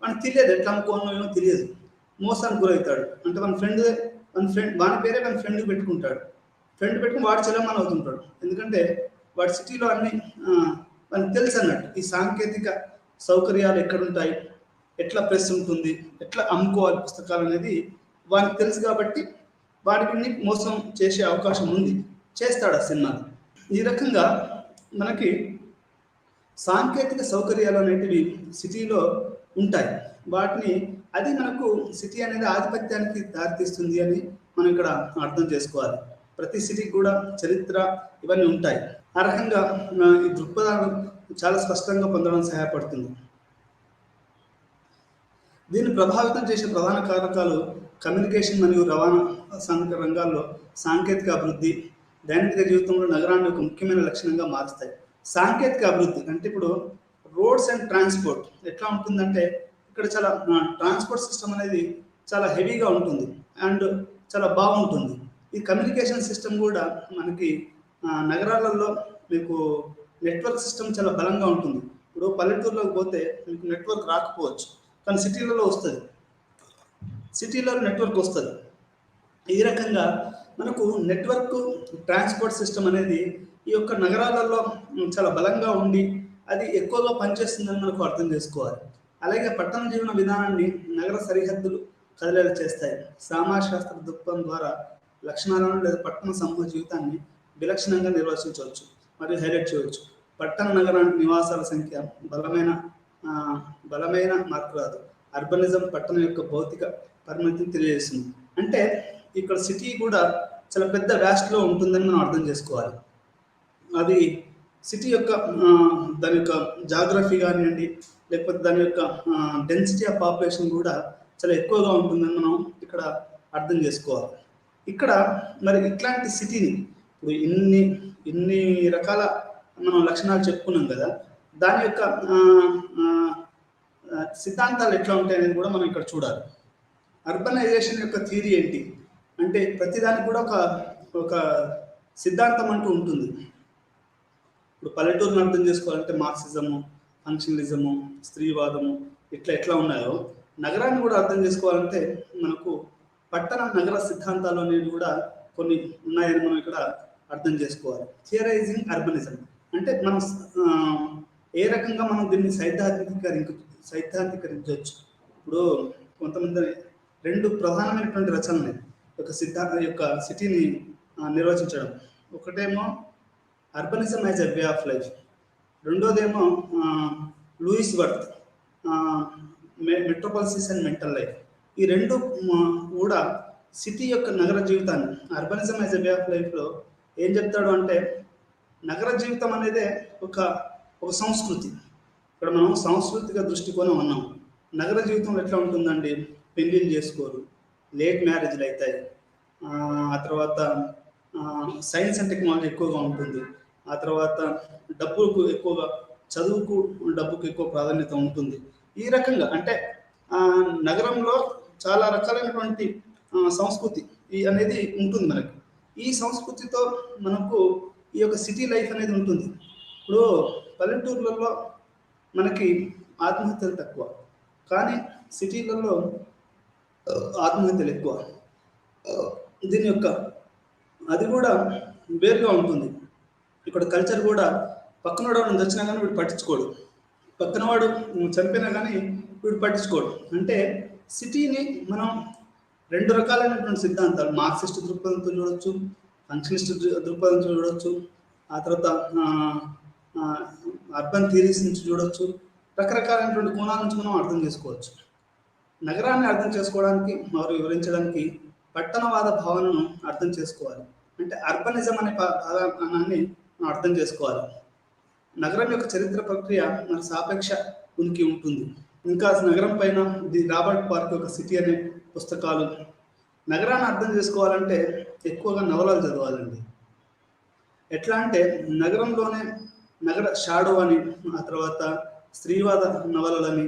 Speaker 1: మనకు తెలియదు, ఎట్లా అనుకోనో ఏమో తెలియదు, మోసానికి గురవుతాడు. అంటే వాని పేరే మన ఫ్రెండ్ పెట్టుకుని వాడు చెల్లమని అవుతుంటాడు. ఎందుకంటే వాడి సిటీలో అన్ని మనకు తెలుసు అన్నట్టు. ఈ సాంకేతిక సౌకర్యాలు ఎక్కడుంటాయి, ఎట్లా ప్రెస్ ఉంటుంది, ఎట్లా అమ్ముకోవాలి పుస్తకాలు అనేది వానికి తెలుసు. కాబట్టి వాడికి మోసం చేసే అవకాశం ఉంది, చేస్తాడు ఆ సినిమాలో. ఈ రకంగా మనకి సాంకేతిక సౌకర్యాలు అనేటివి సిటీలో ఉంటాయి. అది మనకు సిటీ అనేది ఆధిపత్యానికి దారితీస్తుంది అని మనం ఇక్కడ అర్థం చేసుకోవాలి. ప్రతి సిటీకి కూడా చరిత్ర ఇవన్నీ ఉంటాయి. ఆ రకంగా ఈ దృక్పథాలు చాలా స్పష్టంగా పొందడం సహాయపడుతుంది. దీన్ని ప్రభావితం చేసే ప్రధాన కారకాలు కమ్యూనికేషన్ మరియు రవాణా రంగాల్లో సాంకేతిక అభివృద్ధి దైనందిక జీవితంలో నగరాన్ని ఒక ముఖ్యమైన లక్షణంగా మారుస్తాయి. సాంకేతిక అభివృద్ధి అంటే ఇప్పుడు రోడ్స్ అండ్ ట్రాన్స్పోర్ట్ ఎట్లా ఉంటుందంటే ఇక్కడ చాలా ట్రాన్స్పోర్ట్ సిస్టమ్ అనేది చాలా హెవీగా ఉంటుంది అండ్ చాలా బాగుంటుంది. ఈ కమ్యూనికేషన్ సిస్టమ్ కూడా మనకి నగరాలలో మీకు నెట్వర్క్ సిస్టమ్ చాలా బలంగా ఉంటుంది. ఇప్పుడు పల్లెటూరులోకి పోతే మీకు నెట్వర్క్ రాకపోవచ్చు, కానీ సిటీలో నెట్వర్క్ వస్తుంది. ఈ రకంగా మనకు నెట్వర్క్ ట్రాన్స్పోర్ట్ సిస్టమ్ అనేది ఈ యొక్క నగరాలలో చాలా బలంగా ఉండి అది ఎక్కువగా పనిచేస్తుందని మనకు అర్థం చేసుకోవాలి. అలాగే పట్టణ జీవన విధానాన్ని నగర సరిహద్దులు కదిలేలా చేస్తాయి. సమాజశాస్త్ర దృక్పథం ద్వారా లక్షణాలను లేదా పట్టణ సమూహ జీవితాన్ని విలక్షణంగా నిర్వచించవచ్చు మరియు హైలైట్ చేయవచ్చు. పట్టణ నగరానికి నివాసాల సంఖ్య బలమైన మార్పు రాదు. అర్బనిజం పట్టణం యొక్క భౌతిక పరిమితిని తెలియజేస్తుంది. అంటే ఇక్కడ సిటీ కూడా చాలా పెద్ద వ్యాస్ట్లో ఉంటుందని మనం అర్థం చేసుకోవాలి. అది సిటీ యొక్క దాని యొక్క జాగ్రఫీ కానివ్వండి, లేకపోతే దాని యొక్క డెన్సిటీ ఆఫ్ పాపులేషన్ కూడా చాలా ఎక్కువగా ఉంటుందని మనం ఇక్కడ అర్థం చేసుకోవాలి. ఇక్కడ మరి ఇట్లాంటి సిటీని ఇప్పుడు ఇన్ని రకాల మనం లక్షణాలు చెప్పుకున్నాం కదా, దాని యొక్క సిద్ధాంతాలు ఎట్లా ఉంటాయి అనేది కూడా మనం ఇక్కడ చూడాలి. అర్బనైజేషన్ యొక్క థియరీ ఏంటి అంటే ప్రతిదానికి కూడా ఒక సిద్ధాంతం అంటూ ఉంటుంది. ఇప్పుడు పల్లెటూరుని అర్థం చేసుకోవాలంటే మార్క్సిజము, ఫంక్షనలిజము, స్త్రీవాదము ఎట్లా ఉన్నాయో, నగరాన్ని కూడా అర్థం చేసుకోవాలంటే మనకు పట్టణ నగర సిద్ధాంతాలు అనేవి కూడా కొన్ని ఉన్నాయని మనం ఇక్కడ అర్థం చేసుకోవాలి. థియరైజింగ్ అర్బనిజం అంటే మనం ఏ రకంగా మనం దీన్ని సైద్ధాంతికరించవచ్చు. ఇప్పుడు కొంతమంది రెండు ప్రధానమైనటువంటి రచనలు యొక్క సిటీని నిర్వచించడం. ఒకటేమో urbanism as a way of life, రెండోదేమో Louis Wirth metropolises and mental life. ఈ రెండు కూడా సిటీ యొక్క నగర జీవితాన్ని urbanism as a way of లైఫ్లో ఏం చెప్తాడు అంటే నగర జీవితం అనేది ఒక సంస్కృతి. ఇక్కడ మనం సాంస్కృతిక దృష్టికోణం అన్నాం. నగర జీవితంలో ఎట్లా ఉంటుందండి? పెళ్ళిళ్ళు చేసుకోరు, లేట్ మ్యారేజ్‌లు అయితాయి. ఆ తర్వాత సైన్స్ అండ్ టెక్నాలజీ ఎక్కువగా ఉంటుంది. ఆ తర్వాత డబ్బుకు ఎక్కువగా చదువుకు, డబ్బుకు ఎక్కువ ప్రాధాన్యత ఉంటుంది. ఈ రకంగా అంటే నగరంలో చాలా రకాలైనటువంటి సంస్కృతి అనేది ఉంటుంది మనకి. ఈ సంస్కృతితో మనకు ఈ యొక్క సిటీ లైఫ్ అనేది ఉంటుంది. ఇప్పుడు పల్లెటూర్లలో మనకి ఆత్మహత్యలు తక్కువ, కానీ సిటీలలో ఆత్మహత్యలు ఎక్కువ. దీని యొక్క అది కూడా వేరుగా ఉంటుంది. ఇక్కడ కల్చర్ కూడా పక్కనోడు ఎవరైనా చచ్చినా కానీ వీడు పట్టించుకోడు, పక్కనవాడు చనిపోయినా కానీ వీడు పట్టించుకోడు. అంటే సిటీని మనం రెండు రకాలైనటువంటి సిద్ధాంతాలు, మార్క్సిస్ట్ దృక్పథంతో చూడొచ్చు, ఫంక్షనిస్ట్ దృక్పథంతో చూడొచ్చు, ఆ తర్వాత అర్బన్ థియరీస్ నుంచి చూడొచ్చు. రకరకాలైనటువంటి కోణాల నుంచి మనం అర్థం చేసుకోవచ్చు. నగరాన్ని అర్థం చేసుకోవడానికి మరియు వివరించడానికి పట్టణవాద భావనను అర్థం చేసుకోవాలి. అంటే అర్బనిజం అనే పదాన్ని మనం అర్థం చేసుకోవాలి. నగరం యొక్క చరిత్ర ప్రక్రియ మన సాపేక్ష ఉనికి ఉంటుంది. ఇంకా నగరం పైన ది రాబర్ట్ పార్క్ యొక్క సిటీ అనే పుస్తకాలు. నగరాన్ని అర్థం చేసుకోవాలంటే ఎక్కువగా నవలలు చదవాలండి. ఎట్లా అంటే నగరంలోనే నగర షాడో అని, ఆ తర్వాత స్త్రీవాద నవలలని,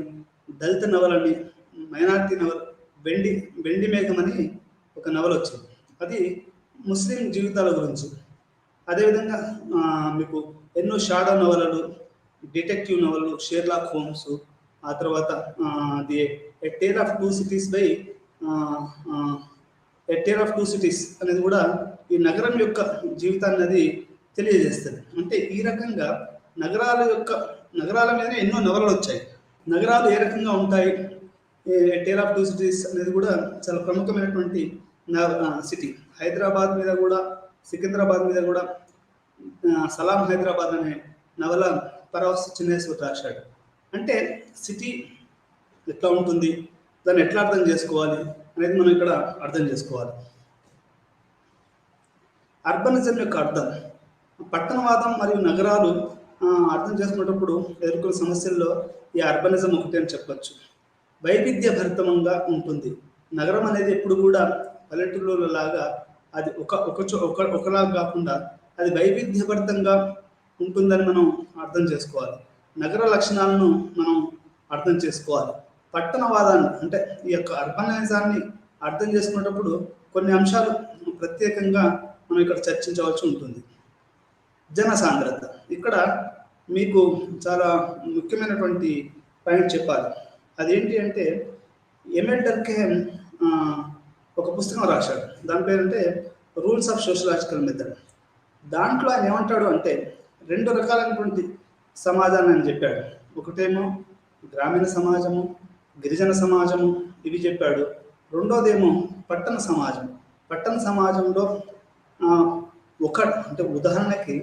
Speaker 1: దళిత నవలని, మైనార్టీ నవల, వెండి మేఘం అని ఒక నవల వచ్చింది. అది ముస్లిం జీవితాల గురించి. అదేవిధంగా మీకు ఎన్నో షాడో నవలలు, డిటెక్టివ్ నవలలు, షెర్లాక్ హోమ్స్, ఆ తర్వాత the a tale of two cities by a tale of two cities అనేది కూడా ఈ నగరం యొక్క జీవితాన్ని అది తెలియజేస్తుంది. అంటే ఈ రకంగా నగరాల మీద ఎన్నో నవలలు వచ్చాయి. నగరాలు ఏ రకంగా ఉంటాయి, టేల్ ఆఫ్ టూ సిటీస్ అనేది కూడా చాలా ప్రముఖమైనటువంటి సిటీ. హైదరాబాద్ మీద కూడా, సికింద్రాబాద్ మీద కూడా సలాం హైదరాబాద్ అనే నవల పరవస్ చిన్నేశ్వర్ రాశాడు. అంటే సిటీ ఎట్లా ఉంటుంది, దాన్ని ఎట్లా అర్థం చేసుకోవాలి అనేది మనం ఇక్కడ అర్థం చేసుకోవాలి. అర్బనిజం యొక్క అర్థం, పట్టణవాదం మరియు నగరాలు అర్థం చేసుకునేటప్పుడు ఎదుర్కొన్న సమస్యల్లో ఈ అర్బనిజం ఒకటి అని చెప్పచ్చు. వైవిధ్య భరితంగా ఉంటుంది. నగరం అనేది ఎప్పుడు కూడా పల్లెటూళ్ళ లాగా అది ఒకలాగా కాకుండా అది వైవిధ్యభరితంగా ఉంటుందని మనం అర్థం చేసుకోవాలి. నగర లక్షణాలను మనం అర్థం చేసుకోవాలి. పట్టణవాదాన్ని అంటే ఈ యొక్క అర్బనైజాన్ని అర్థం చేసుకునేటప్పుడు కొన్ని అంశాలు ప్రత్యేకంగా మనం ఇక్కడ చర్చించవలసి ఉంటుంది. జనసాంద్రత, ఇక్కడ మీకు చాలా ముఖ్యమైనటువంటి పాయింట్ చెప్పాలి. అదేంటి అంటే ఎమిల్ డర్కెహెమ్ ఒక పుస్తకం రాశాడు. దాని పేరంటే రూల్స్ ఆఫ్ సోషలాజికల్ మెథడ్. దాంట్లో ఆయన ఏమంటాడు అంటే రెండు రకాలైనటువంటి సమాజాన్ని అని చెప్పాడు. ఒకటేమో గ్రామీణ సమాజము, గిరిజన సమాజము, ఇవి చెప్పాడు. రెండోదేమో పట్టణ సమాజం. పట్టణ సమాజంలో అంటే ఉదాహరణకి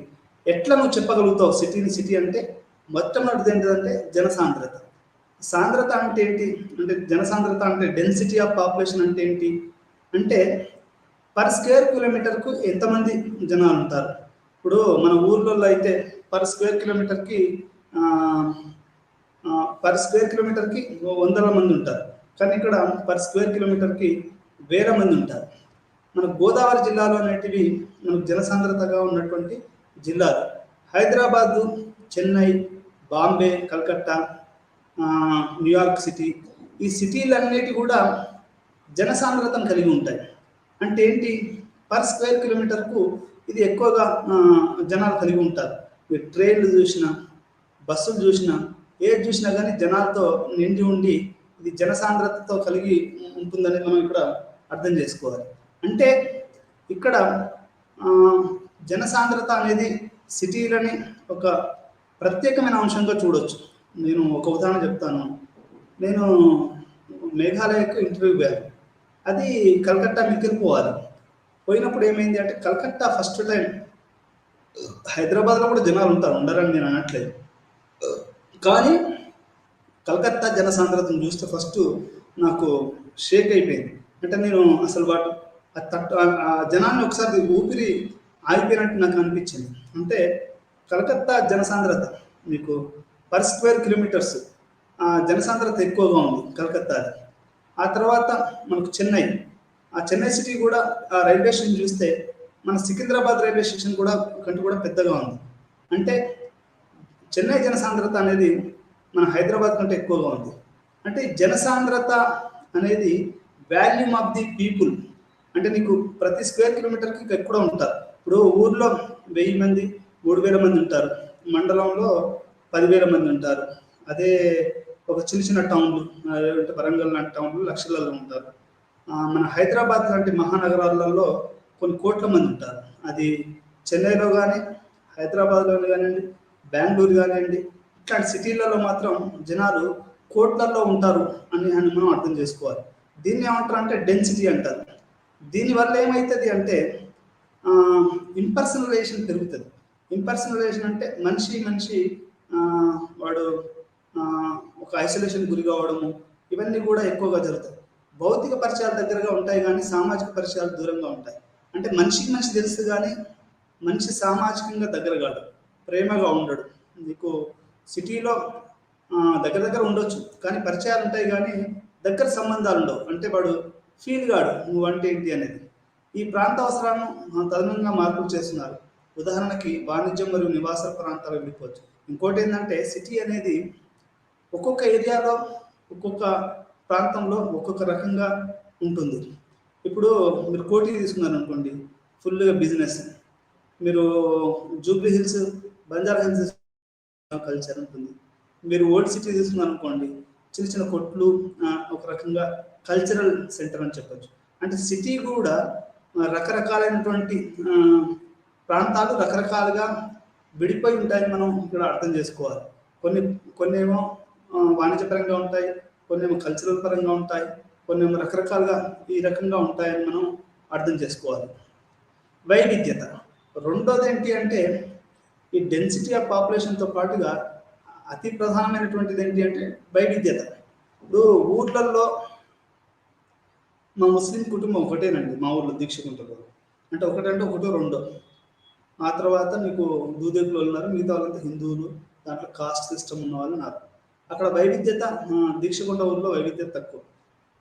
Speaker 1: ఎట్లా నువ్వు చెప్పగలుగుతావు సిటీని సిటీ అంటే మొట్టమొదటిది ఏంటంటే జనసాంద్రత. సాంద్రత అంటే ఏంటి అంటే, జనసాంద్రత అంటే డెన్సిటీ ఆఫ్ పాపులేషన్ అంటే ఏంటి అంటే పర్ స్క్వేర్ కిలోమీటర్కు ఎంతమంది జనాలు ఉంటారు. ఇప్పుడు మన ఊర్లలో అయితే పర్ స్క్వేర్ కిలోమీటర్కి 100 మంది ఉంటారు, కానీ ఇక్కడ పర్ స్క్వేర్ కిలోమీటర్కి 1000 మంది ఉంటారు. మన గోదావరి జిల్లాలో అనేటివి మనకు జనసాంద్రతగా ఉన్నటువంటి జిల్లాలు. హైదరాబాదు, చెన్నై, బాంబే, కలకత్తా, న్యూయార్క్ సిటీ, ఈ సిటీలన్నిటి కూడా జనసాంద్రతను కలిగి ఉంటాయి. అంటే ఏంటి, పర్ స్క్వేర్ కిలోమీటర్కు ఇది ఎక్కువగా జనాలు కలిగి ఉంటారు. మీరు ట్రైన్లు చూసినా, బస్సులు చూసినా, ఏది చూసినా కానీ జనాలతో నిండి ఉండి ఇది జనసాంద్రతతో కలిగి ఉంటుందని మనం ఇక్కడ అర్థం చేసుకోవాలి. అంటే ఇక్కడ జనసాంద్రత అనేది సిటీలని ఒక ప్రత్యేకమైన అంశంగా చూడవచ్చు. నేను ఒక ఉదాహరణ చెప్తాను. నేను మేఘాలయకు ఇంటర్వ్యూ పోయాను. అది కలకత్తా మీదకి పోవాలి. పోయినప్పుడు ఏమైంది అంటే కలకత్తా ఫస్ట్ టైం, హైదరాబాద్లో కూడా జనాలు ఉంటారు, ఉండరని నేను అనట్లేదు, కానీ కలకత్తా జనసాంద్రతను చూస్తే ఫస్ట్ నాకు షేక్ అయిపోయింది. అంటే నేను అసలు ఆ జనాన్ని ఒకసారి ఊపిరి ఆగిపోయినట్టు నాకు అనిపించింది. అంటే కలకత్తా జనసాంద్రత మీకు పర్ స్క్వేర్ కిలోమీటర్స్ జనసాంద్రత ఎక్కువగా ఉంది కలకత్తా. ఆ తర్వాత మనకు చెన్నై, ఆ చెన్నై సిటీ కూడా ఆ రైల్వే స్టేషన్ చూస్తే మన సికింద్రాబాద్ రైల్వే స్టేషన్ కూడా కంటే కూడా పెద్దగా ఉంది. అంటే చెన్నై జనసాంద్రత అనేది మన హైదరాబాద్ కంటే ఎక్కువగా ఉంది. అంటే జనసాంద్రత అనేది వాల్యూమ్ ఆఫ్ ది పీపుల్. అంటే నీకు ప్రతి స్క్వేర్ కిలోమీటర్కి ఎక్కువ ఉంటారు. ఇప్పుడు ఊర్లో 1000 మంది 3000 మంది ఉంటారు, మండలంలో 10,000 మంది ఉంటారు. అదే ఒక చిన్న చిన్న టౌన్లు అంటే వరంగల్ లాంటి టౌన్లు లక్షలలో ఉంటారు. మన హైదరాబాద్ లాంటి మహానగరాలలో కొన్ని కోట్ల మంది ఉంటారు. అది చెన్నైలో కానీ, హైదరాబాద్లో కానివ్వండి, బెంగళూరు కానివ్వండి, ఇట్లాంటి సిటీలలో మాత్రం జనాలు కోట్లల్లో ఉంటారు అని మనం అర్థం చేసుకోవాలి. దీన్ని ఏమంటారు అంటే డెన్సిటీ అంటారు. దీనివల్ల ఏమవుతుంది అంటే ఇంపర్సనలైజేషన్ పెరుగుతుంది. ఇంపర్సనలైజేషన్ అంటే మనిషి వాడు ఒక ఐసోలేషన్ గురి కావడము, ఇవన్నీ కూడా ఎక్కువగా జరుగుతాయి. భౌతిక పరిచయాలు దగ్గరగా ఉంటాయి కానీ సామాజిక పరిచయాలు దూరంగా ఉంటాయి. అంటే మనిషికి మనిషి తెలుసు కానీ మనిషి సామాజికంగా దగ్గర కాదు, ప్రేమగా ఉండడు. నీకు సిటీలో దగ్గర దగ్గర ఉండొచ్చు కానీ పరిచయాలు ఉంటాయి కానీ దగ్గర సంబంధాలు ఉండవు. అంటే వాడు ఫీల్ కాడు నువ్వంటే ఏంటి అనేది. ఈ ప్రాంత అవసరాలను తదనంగా మార్పులు చేస్తున్నారు. ఉదాహరణకి వాణిజ్యం మరియు నివాస ప్రాంతాలు వెళ్ళిపోవచ్చు. ఇంకోటి ఏంటంటే సిటీ అనేది ఒక్కొక్క ఏరియాలో ఒక్కొక్క ప్రాంతంలో ఒక్కొక్క రకంగా ఉంటుంది. ఇప్పుడు మీరు కోటి తీసుకున్నారు అనుకోండి, ఫుల్గా బిజినెస్. మీరు Jubilee hills, Banjara hills culture ఉంటుంది. మీరు ఓల్డ్ సిటీ తీసుకున్నారు అనుకోండి, చిన్న చిన్న కొట్లు, ఒక రకంగా కల్చరల్ సెంటర్ అని చెప్పచ్చు. అంటే సిటీ కూడా రకరకాలైనటువంటి ప్రాంతాలు రకరకాలుగా విడిపోయి ఉంటాయని మనం ఇక్కడ అర్థం చేసుకోవాలి. కొన్ని ఏమో వాణిజ్యపరంగా ఉంటాయి, కొన్ని ఏమో కల్చరల్ పరంగా ఉంటాయి, కొన్ని ఏమో రకరకాలుగా ఈ రకంగా ఉంటాయని మనం అర్థం చేసుకోవాలి. వైవిధ్యత రెండోది ఏంటి అంటే ఈ డెన్సిటీ ఆఫ్ పాపులేషన్తో పాటుగా అతి ప్రధానమైనటువంటిది ఏంటి అంటే వైవిధ్యత. ఇప్పుడు ఊర్లలో మా ముస్లిం కుటుంబం ఒకటేనండి, మా ఊర్లో దీక్షకుంటలో. అంటే ఒకటో రెండో. ఆ తర్వాత మీకు దూదేకులు ఉన్నారు, మిగతా వాళ్ళంతా హిందువులు, దాంట్లో కాస్ట్ సిస్టమ్ ఉన్న వాళ్ళు ఉన్నారు. అక్కడ వైవిధ్యత దీక్షకుంట ఊర్లో వైవిధ్యత తక్కువ.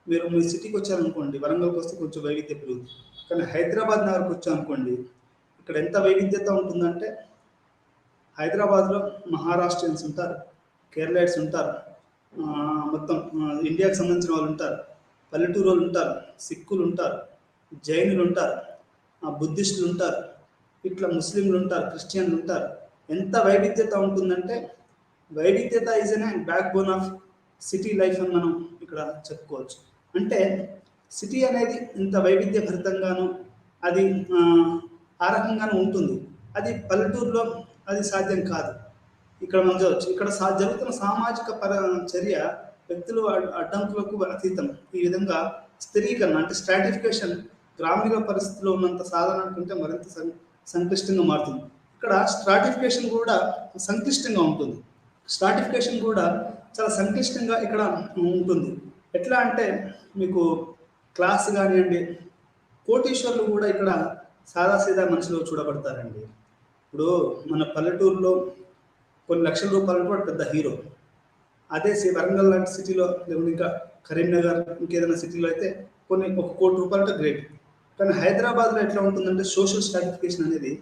Speaker 1: మీరు మీ సిటీకి వచ్చారనుకోండి, వరంగల్కి వస్తే కొంచెం వైవిధ్యం పెరుగుతుంది. కానీ హైదరాబాద్ నగర్కి వచ్చారనుకోండి, ఇక్కడ ఎంత వైవిధ్యత ఉంటుందంటే హైదరాబాద్లో మహారాష్ట్రియన్స్ ఉంటారు, కేరళైట్స్ ఉంటారు, మొత్తం ఇండియాకి సంబంధించిన వాళ్ళు ఉంటారు, పల్లెటూరు వాళ్ళు ఉంటారు, సిక్కులు ఉంటారు, జైనులు ఉంటారు, బుద్ధిస్టులు ఉంటారు, ఇట్లా ముస్లింలు ఉంటారు, క్రిస్టియన్లు ఉంటారు. ఎంత వైవిధ్యత ఉంటుందంటే వైవిధ్యత is an backbone of city life అని మనం ఇక్కడ చెప్పుకోవచ్చు. అంటే సిటీ అనేది ఇంత వైవిధ్యభరితంగాను అది ఆ రకంగానే ఉంటుంది. అది పల్లెటూరులో అది సాధ్యం కాదు. ఇక్కడ మనం చూడవచ్చు, ఇక్కడ జరుగుతున్న సామాజిక చర్య వ్యక్తులు అడ్డంకులకు అతీతం. ఈ విధంగా స్థిరీకరణ అంటే స్ట్రాటిఫికేషన్ గ్రామీణ పరిస్థితిలో ఉన్నంత సాధన కంటే మరింత సంక్లిష్టంగా మారుతుంది. ఇక్కడ స్ట్రాటిఫికేషన్ కూడా సంక్లిష్టంగా ఉంటుంది. స్ట్రాటిఫికేషన్ కూడా చాలా సంక్లిష్టంగా ఇక్కడ ఉంటుంది. ఎట్లా అంటే మీకు క్లాస్ కానివ్వండి, కోటీశ్వర్లు కూడా ఇక్కడ సాదాసీదా మనుషులు చూడబడతారండి. ఇప్పుడు మన పల్లెటూరులో కొన్ని లక్షల రూపాయలు కూడా పెద్ద హీరో. అదే వరంగల్ లాంటి సిటీలో లేకపోతే ఇంకా కరీంనగర్ ఇంకేదైనా సిటీలో అయితే కొన్ని 1 కోటి రూపాయలు అంటే గ్రేట్. కానీ హైదరాబాద్లో ఎట్లా ఉంటుందంటే సోషల్ స్ట్రాటిఫికేషన్ అనేది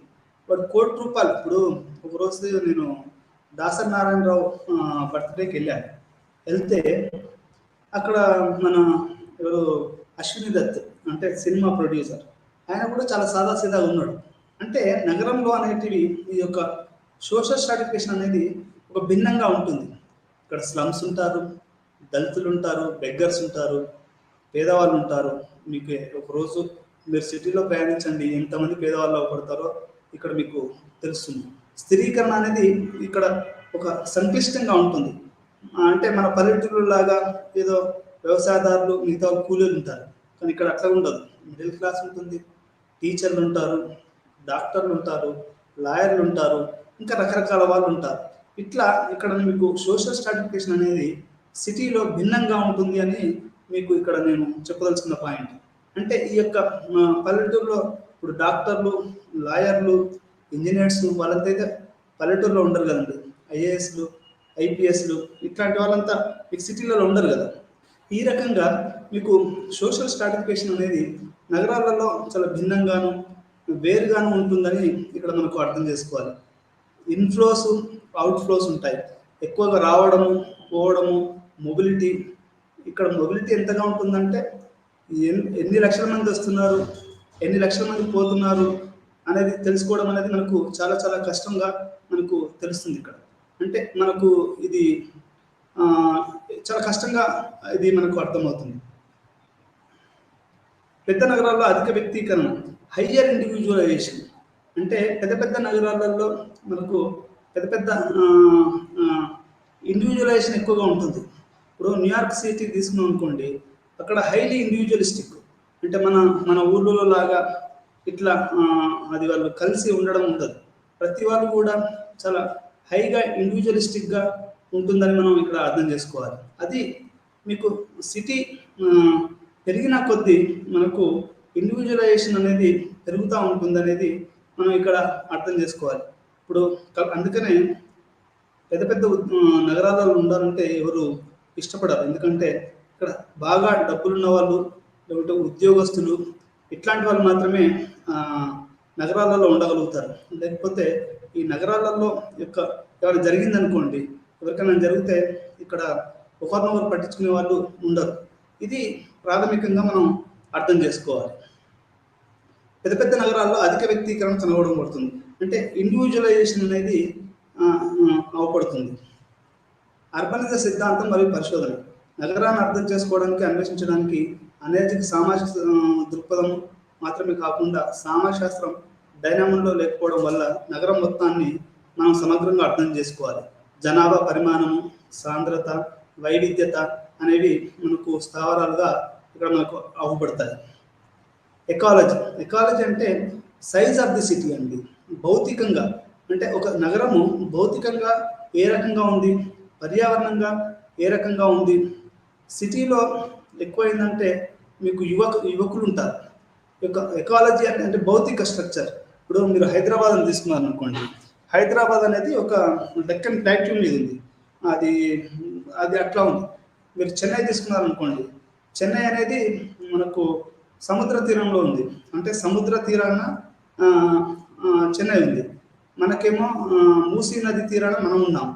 Speaker 1: వాడు 1 కోటి రూపాయలు. ఇప్పుడు ఒకరోజు నేను దాసరి నారాయణరావు బర్త్డేకి వెళ్తే అక్కడ మన ఎవరు అశ్విని దత్ అంటే సినిమా ప్రొడ్యూసర్, ఆయన కూడా చాలా సాదాసీదా ఉన్నాడు. అంటే నగరంలో అనేటివి ఈ యొక్క సోషల్ స్ట్రాటిఫికేషన్ అనేది ఒక భిన్నంగా ఉంటుంది. ఇక్కడ స్లమ్స్ ఉంటారు, దళితులు ఉంటారు, బెగ్గర్స్ ఉంటారు, పేదవాళ్ళు ఉంటారు. మీకు ఒకరోజు మీరు సిటీలో ప్రయాణించండి, ఎంతమంది పేదవాళ్ళు అవపడతారో ఇక్కడ మీకు తెలుస్తుంది. స్థిరీకరణ అనేది ఇక్కడ ఒక సంక్లిష్టంగా ఉంటుంది. అంటే మన పల్లెటూరులాగా ఏదో వ్యవసాయదారులు మిగతా కూలీలు ఉంటారు, కానీ ఇక్కడ అట్లా ఉండదు. మిడిల్ క్లాస్ ఉంటుంది, టీచర్లు ఉంటారు, డాక్టర్లు ఉంటారు, లాయర్లు ఉంటారు, ఇంకా రకరకాల వాళ్ళు ఉంటారు. ఇట్లా ఇక్కడ మీకు సోషల్ స్ట్రాటిఫికేషన్ అనేది సిటీలో భిన్నంగా ఉంటుంది అని మీకు ఇక్కడ నేను చెప్పదలుచుకున్న పాయింట్. అంటే ఈ యొక్క పల్లెటూరులో ఇప్పుడు డాక్టర్లు, లాయర్లు, ఇంజనీర్స్ వాళ్ళంతా పల్లెటూరులో ఉండరు కదండి. ఐఏఎస్లు, ఐపీఎస్లు ఇట్లాంటి వాళ్ళంతా మీకు సిటీలలో ఉండరు కదా. ఈ రకంగా మీకు సోషల్ స్ట్రాటిఫికేషన్ అనేది నగరాలలో చాలా భిన్నంగాను వేరుగాను ఉంటుందని ఇక్కడ మనకు అర్థం చేసుకోవాలి. ఇన్ఫ్లోస్, అవుట్ఫ్లోస్ ఉంటాయి. ఎక్కువగా రావడము, పోవడము, మొబిలిటీ. ఇక్కడ మొబిలిటీ ఎంతగా ఉంటుందంటే ఎన్ని లక్షల మంది వస్తున్నారు, ఎన్ని లక్షల మంది పోతున్నారు అనేది తెలుసుకోవడం అనేది మనకు చాలా చాలా కష్టంగా మనకు తెలుస్తుంది ఇక్కడ. అంటే మనకు ఇది చాలా కష్టంగా ఇది మనకు అర్థమవుతుంది. పెద్ద నగరాల్లో అధిక వ్యక్తీకరణ, హయ్యర్ ఇండివిజువలైజేషన్. అంటే పెద్ద పెద్ద నగరాలలో మనకు పెద్ద పెద్ద ఇండివిజువలైజేషన్ ఎక్కువగా ఉంటుంది. ఇప్పుడు న్యూయార్క్ సిటీ తీసుకున్నాం అనుకోండి, అక్కడ హైలీ ఇండివిజువలిస్టిక్. అంటే మన మన ఊళ్ళో లాగా ఇట్లా అది వాళ్ళు కలిసి ఉండడం ఉండదు. ప్రతి వాళ్ళు కూడా చాలా హైగా ఇండివిజువలిస్టిక్గా ఉంటుందని మనం ఇక్కడ అర్థం చేసుకోవాలి. అది మీకు సిటీ పెరిగిన కొద్దీ మనకు ఇండివిజువలైజేషన్ అనేది పెరుగుతూ ఉంటుందనేది మనం ఇక్కడ అర్థం చేసుకోవాలి. ఇప్పుడు అందుకనే పెద్ద పెద్ద నగరాలలో ఉండాలంటే ఎవరు ఇష్టపడరు. ఎందుకంటే ఇక్కడ బాగా డబ్బులున్న వాళ్ళు, లేకుంటే ఉద్యోగస్తులు, ఇట్లాంటి వాళ్ళు మాత్రమే నగరాలలో ఉండగలుగుతారు. లేకపోతే ఈ నగరాలలో ఏమైనా జరిగిందనుకోండి, ఎవరికైనా జరిగితే ఇక్కడ ఒకరినొకరు పట్టించుకునే వాళ్ళు ఉండరు. ఇది ప్రాథమికంగా మనం అర్థం చేసుకోవాలి. పెద్ద పెద్ద నగరాల్లో అధిక వ్యక్తీకరణ కనబడడం పడుతుంది. అంటే ఇండివిజువలైజేషన్ అనేది అవపడుతుంది. అర్బనిజ సిద్ధాంతం మరియు పరిశోధన, నగరాన్ని అర్థం చేసుకోవడానికి, అన్వేషించడానికి అనేక సామాజిక దృక్పథం మాత్రమే కాకుండా సామాజిక శాస్త్రం డైనామంలో లేకపోవడం వల్ల నగరం మొత్తాన్ని మనం సమగ్రంగా అర్థం చేసుకోవాలి. జనాభా పరిమాణము, సాంద్రత, వైవిధ్యత అనేవి మనకు స్థావరాలుగా ఇక్కడ మనకు అవపడతాయి. ఎకాలజీ అంటే సైజ్ ఆఫ్ ది సిటీ అండి. భౌతికంగా అంటే ఒక నగరము భౌతికంగా ఏ రకంగా ఉంది, పర్యావరణంగా ఏ రకంగా ఉంది. సిటీలో ఎక్కువైందంటే మీకు యువకులు ఉంటారు. ఎకాలజీ అంటే భౌతిక స్ట్రక్చర్. ఇప్పుడు మీరు హైదరాబాద్ అని తీసుకున్నారు అనుకోండి, హైదరాబాద్ అనేది ఒక డెక్కన్ ప్లాట్యూమ్ మీద ఉంది. అది అది అట్లా ఉంది. మీరు చెన్నై తీసుకున్నారు అనుకోండి, చెన్నై అనేది మనకు సముద్ర తీరంలో ఉంది. అంటే సముద్ర తీరాన చెన్నై ఉంది, మనకేమో మూసీ నది తీరాన మనం ఉన్నాం.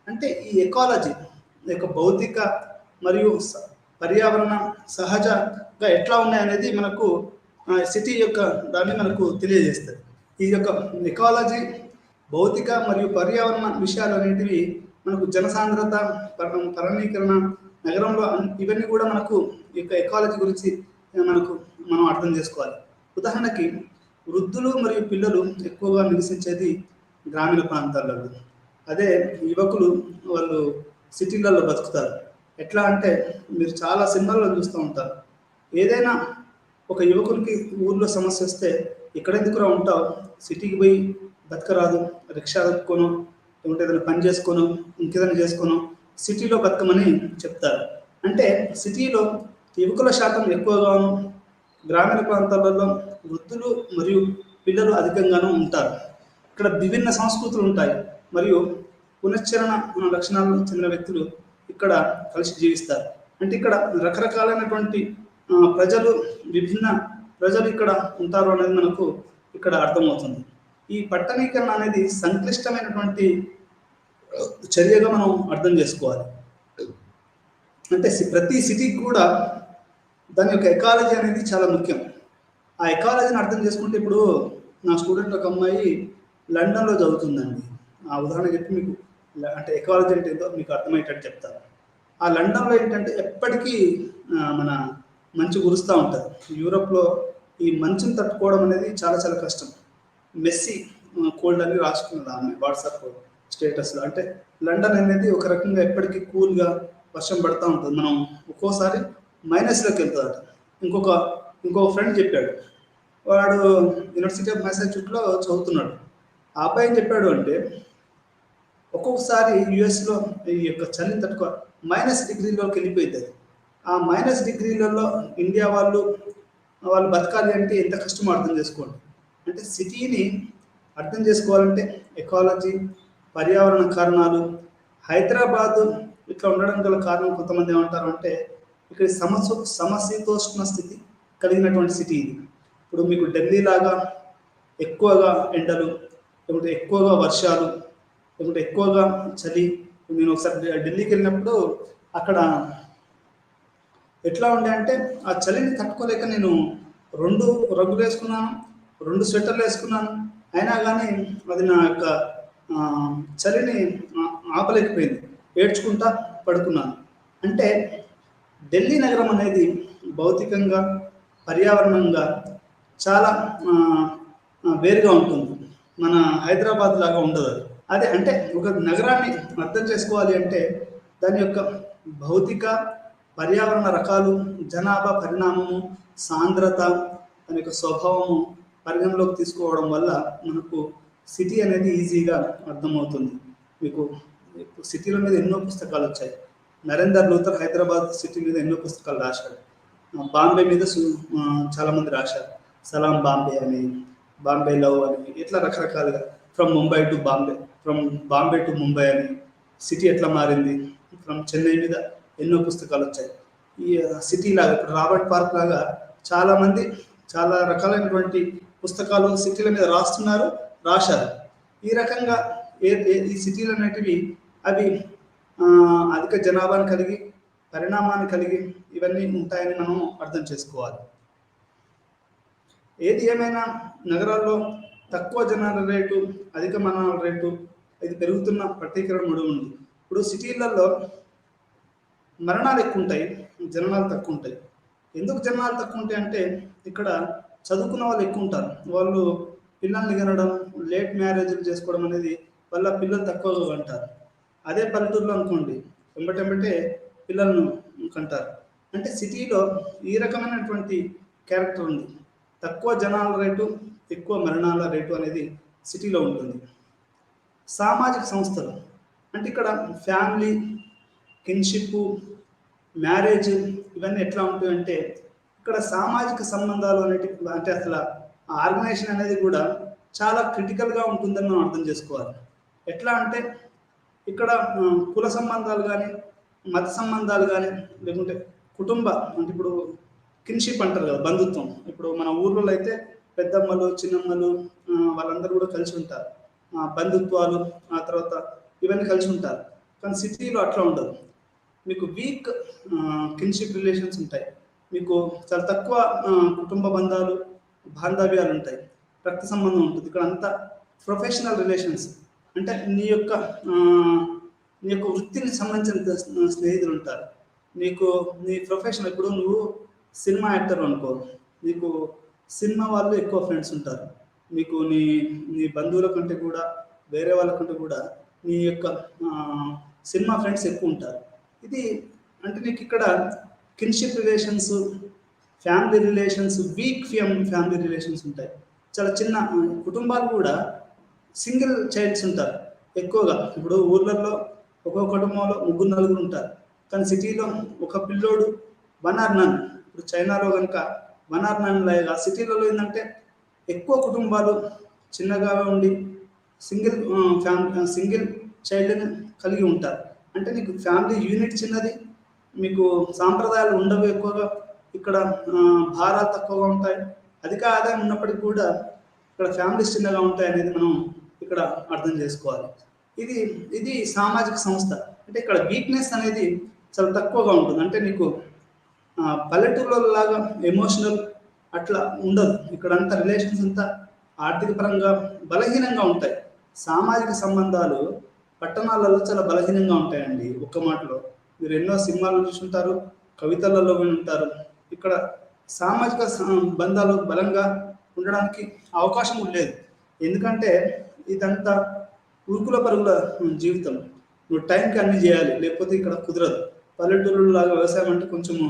Speaker 1: అంటే ఈ ఎకాలజీ యొక్క భౌతిక మరియు పర్యావరణ సహజంగా ఎట్లా ఉన్నాయనేది మనకు సిటీ యొక్క దాన్ని మనకు తెలియజేస్తుంది. ఈ యొక్క ఎకాలజీ, భౌతిక మరియు పర్యావరణ విషయాలు అనేటివి మనకు జనసాంద్రత, పరణీకరణ, నగరంలో ఇవన్నీ కూడా మనకు ఈ యొక్క ఎకాలజీ గురించి మనం అర్థం చేసుకోవాలి. ఉదాహరణకి వృద్ధులు మరియు పిల్లలు ఎక్కువగా నివసించేది గ్రామీణ ప్రాంతాలలో. అదే యువకులు వాళ్ళు సిటీలలో బతుకుతారు. ఎట్లా అంటే మీరు చాలా సినిమాల్లో చూస్తూ ఉంటారు. ఏదైనా ఒక యువకునికి ఊర్లో సమస్య వస్తే ఎక్కడెందుకురా ఉంటావు, సిటీకి పోయి బతకరాదు, రిక్షా కట్టుకోను, లేకుంటే ఏదైనా పని చేసుకోను, ఇంకేదైనా చేసుకోను, సిటీలో బతకమని చెప్తారు. అంటే సిటీలో యువకుల శాతం ఎక్కువగాను, గ్రామీణ ప్రాంతాలలో వృద్ధులు మరియు పిల్లలు అధికంగానూ ఉంటారు. ఇక్కడ విభిన్న సంస్కృతులు ఉంటాయి మరియు పునశ్చరణ లక్షణాలకు చెందిన వ్యక్తులు ఇక్కడ కలిసి జీవిస్తారు. అంటే ఇక్కడ రకరకాలైనటువంటి విభిన్న ప్రజలు ఇక్కడ ఉంటారు అనేది మనకు ఇక్కడ అర్థమవుతుంది. ఈ పట్టణీకరణ అనేది సంక్లిష్టమైనటువంటి చర్యగా మనం అర్థం చేసుకోవాలి. అంటే ప్రతి సిటీకి కూడా దాని యొక్క ఎకాలజీ అనేది చాలా ముఖ్యం. ఆ ఎకాలజీని అర్థం చేసుకుంటే, ఇప్పుడు నా స్టూడెంట్ ఒక అమ్మాయి లండన్లో చదువుతుందండి. ఆ ఉదాహరణ చెప్పి మీకు అంటే ఎకాలజీ అంటే ఏంటో మీకు అర్థమయ్యేటట్టు చెప్తాను. ఆ లండన్లో ఏంటంటే ఎప్పటికీ మన మంచు కురుస్తూ ఉంటుంది. యూరోప్లో ఈ మంచుని తట్టుకోవడం అనేది చాలా చాలా కష్టం. మెస్సీ కోల్డ్ అని రాసుకున్నది ఆమె వాట్సాప్ స్టేటస్లో. అంటే లండన్ అనేది ఒక రకంగా ఎప్పటికీ కూల్గా వర్షం పడుతూ ఉంటుంది. మనం ఒక్కోసారి మైనస్లోకి వెళ్తుందట. ఇంకొక ఫ్రెండ్ చెప్పాడు, వాడు యూనివర్సిటీ ఆఫ్ మ్యాసచ్యూసెట్స్లో చదువుతున్నాడు. ఆ అబ్బాయి ఏం చెప్పాడు అంటే, ఒక్కొక్కసారి యుఎస్లో ఈ యొక్క చలిని తట్టుకో -డిగ్రీలోకి వెళ్ళిపోయింది. ఆ -డిగ్రీలలో ఇండియా వాళ్ళు బతకాలి అంటే ఎంత కష్టమో అర్థం చేసుకోండి. అంటే సిటీని అర్థం చేసుకోవాలంటే ఎకాలజీ, పర్యావరణ కారణాలు, హైదరాబాద్ ఇట్లా ఉండడం గల కారణం కొంతమంది ఏమంటారు అంటే ఇక్కడ సమశీతోష్ణ స్థితి కలిగినటువంటి సిటీ ఇది. ఇప్పుడు మీకు ఢిల్లీ లాగా ఎక్కువగా ఎండలు, లేకుంటే ఎక్కువగా వర్షాలు, లేకుంటే ఎక్కువగా చలి. నేను ఒకసారి ఢిల్లీకి వెళ్ళినప్పుడు అక్కడ ఎట్లా ఉండే అంటే ఆ చలిని తట్టుకోలేక నేను 2 రగ్గులు వేసుకున్నాను, 2 స్వెటర్లు వేసుకున్నాను. అయినా కానీ అది నా యొక్క చలిని ఆపలేకపోయింది. ఏడ్చుకుంటా పడుకున్నాను. అంటే ఢిల్లీ నగరం అనేది భౌతికంగా, పర్యావరణంగా చాలా వేరుగా ఉంటుంది. మన హైదరాబాద్ లాగా ఉండదు అది. అదే అంటే ఒక నగరాన్ని అర్థం చేసుకోవాలి అంటే దాని యొక్క భౌతిక, పర్యావరణ రకాలు, జనాభా పరిణామము, సాంద్రత, దాని యొక్క స్వభావము పరిగణలోకి తీసుకోవడం వల్ల మనకు సిటీ అనేది ఈజీగా అర్థమవుతుంది. మీకు సిటీల మీద ఎన్నో పుస్తకాలు వచ్చాయి. నరేందర్ లూథర్ హైదరాబాద్ సిటీ మీద ఎన్నో పుస్తకాలు రాశాడు. బాంబే మీద చాలామంది రాశారు. సలాం బాంబే అని, బాంబే లవ్ అని, ఇట్లా రకరకాలుగా. From Mumbai to Bombay, from Bombay to Mumbai అని, సిటీ ఎట్లా మారింది, ఫ్రమ్ చెన్నై మీద ఎన్నో పుస్తకాలు వచ్చాయి. ఈ సిటీ లాగా ఇప్పుడు రాబర్ట్ పార్క్ లాగా చాలామంది చాలా రకాలైనటువంటి పుస్తకాలు సిటీల మీద రాశారు. ఈ రకంగా ఈ సిటీలు అనేటివి అవి అధిక జనాభాను కలిగి, పరిణామాన్ని కలిగి ఇవన్నీ ఉంటాయని మనం అర్థం చేసుకోవాలి. ఏది ఏమైనా నగరాల్లో తక్కువ జనాల రేటు, అధిక మరణాల రేటు ఇది పెరుగుతున్న ప్రతీకరణ ఉంది. ఇప్పుడు సిటీలలో మరణాలు ఎక్కువ ఉంటాయి, జనాలు తక్కువ ఉంటాయి. ఎందుకు జనాలు తక్కువ ఉంటాయి అంటే ఇక్కడ చదువుకున్న వాళ్ళు ఎక్కువ ఉంటారు. వాళ్ళు పిల్లల్ని కనడం, లేట్ మ్యారేజ్లు చేసుకోవడం అనేది వల్ల పిల్లలు తక్కువగా కంటారు. అదే పల్లెటూరులో అనుకోండి వెంబటెంబటే పిల్లలను కంటారు. అంటే సిటీలో ఈ రకమైనటువంటి క్యారెక్టర్ ఉంది. తక్కువ జనాల రేటు, ఎక్కువ మరణాల రేటు అనేది సిటీలో ఉంటుంది. సామాజిక సంస్థలు అంటే ఇక్కడ ఫ్యామిలీ, కిన్షిప్, మ్యారేజ్ ఇవన్నీ ఎట్లా ఉంటాయంటే ఇక్కడ సామాజిక సంబంధాలు అనేటివి అంటే అసలు ఆర్గనైజేషన్ అనేది కూడా చాలా క్రిటికల్గా ఉంటుందని మనం అర్థం చేసుకోవాలి. ఎట్లా అంటే ఇక్కడ కుల సంబంధాలు కానీ, మత సంబంధాలు కానీ, లేకుంటే కుటుంబ అంటే ఇప్పుడు కిన్షిప్ అంటారు కదా, బంధుత్వం. ఇప్పుడు మన ఊర్లో అయితే పెద్దమ్మలు, చిన్నమ్మలు వాళ్ళందరూ కూడా కలిసి ఉంటారు. బంధుత్వాలు ఆ తర్వాత ఇవన్నీ కలిసి ఉంటారు. కానీ సిటీలో అట్లా ఉండదు. మీకు వీక్ కిన్షిప్ రిలేషన్స్ ఉంటాయి. మీకు చాలా తక్కువ కుటుంబ బంధాలు, బాంధవ్యాలు ఉంటాయి. రక్త సంబంధం ఉంటుంది. ఇక్కడ అంతా ప్రొఫెషనల్ రిలేషన్స్ అంటే నీ యొక్క వృత్తిని సంబంధించిన స్నేహితులు ఉంటారు. నీ ప్రొఫెషన్, ఇప్పుడు నువ్వు సినిమా యాక్టర్ అనుకో, నీకు సినిమా వాళ్ళు ఎక్కువ ఫ్రెండ్స్ ఉంటారు. నీకు నీ బంధువుల కంటే కూడా, వేరే వాళ్ళ కంటే కూడా నీ యొక్క సినిమా ఫ్రెండ్స్ ఎక్కువ ఉంటారు. ఇది అంటే నీకు ఇక్కడ kinship relations, family relations, week family relations ఉంటాయి. చాలా చిన్న కుటుంబాలు కూడా సింగిల్ చైల్డ్స్ ఉంటారు ఎక్కువగా. ఇప్పుడు ఊర్లలో ఒక్కొక్క కుటుంబంలో 3-4 ఉంటారు. కానీ సిటీలో ఒక పిల్లోడు 1 or none. ఇప్పుడు చైనాలో కనుక 1 or none లాగా సిటీలలో ఏంటంటే ఎక్కువ కుటుంబాలు చిన్నగా ఉండి సింగిల్ చైల్డ్ని కలిగి ఉంటారు. అంటే నీకు ఫ్యామిలీ యూనిట్ చిన్నది, మీకు సాంప్రదాయాలు ఉండవు ఎక్కువగా. ఇక్కడ భారాలు తక్కువగా ఉంటాయి. అధిక ఆదాయం ఉన్నప్పటికీ కూడా ఇక్కడ ఫ్యామిలీస్ చిన్నగా ఉంటాయి అనేది మనం ఇక్కడ అర్థం చేసుకోవాలి. ఇది సామాజిక సంస్థ. అంటే ఇక్కడ వీక్నెస్ అనేది చాలా తక్కువగా ఉంటుంది. అంటే నీకు పల్లెటూరులో లాగా ఎమోషనల్ అట్లా ఉండదు. ఇక్కడ అంతా రిలేషన్స్ అంతా ఆర్థిక పరంగా బలహీనంగా ఉంటాయి. సామాజిక సంబంధాలు పట్టణాలలో చాలా బలహీనంగా ఉంటాయండి. ఒక్క మాటలో మీరు ఎన్నో సినిమాలు చూసుంటారు, కవితలలో వింటారు. ఇక్కడ సామాజిక బంధాలు బలంగా ఉండడానికి అవకాశం లేదు. ఎందుకంటే ఇదంతా ఉరుకుల పరుగుల జీవితం. నువ్వు టైంకి అన్ని చేయాలి, లేకపోతే ఇక్కడ కుదరదు. పల్లెటూరులో లాగా వ్యవసాయం అంటే కొంచెము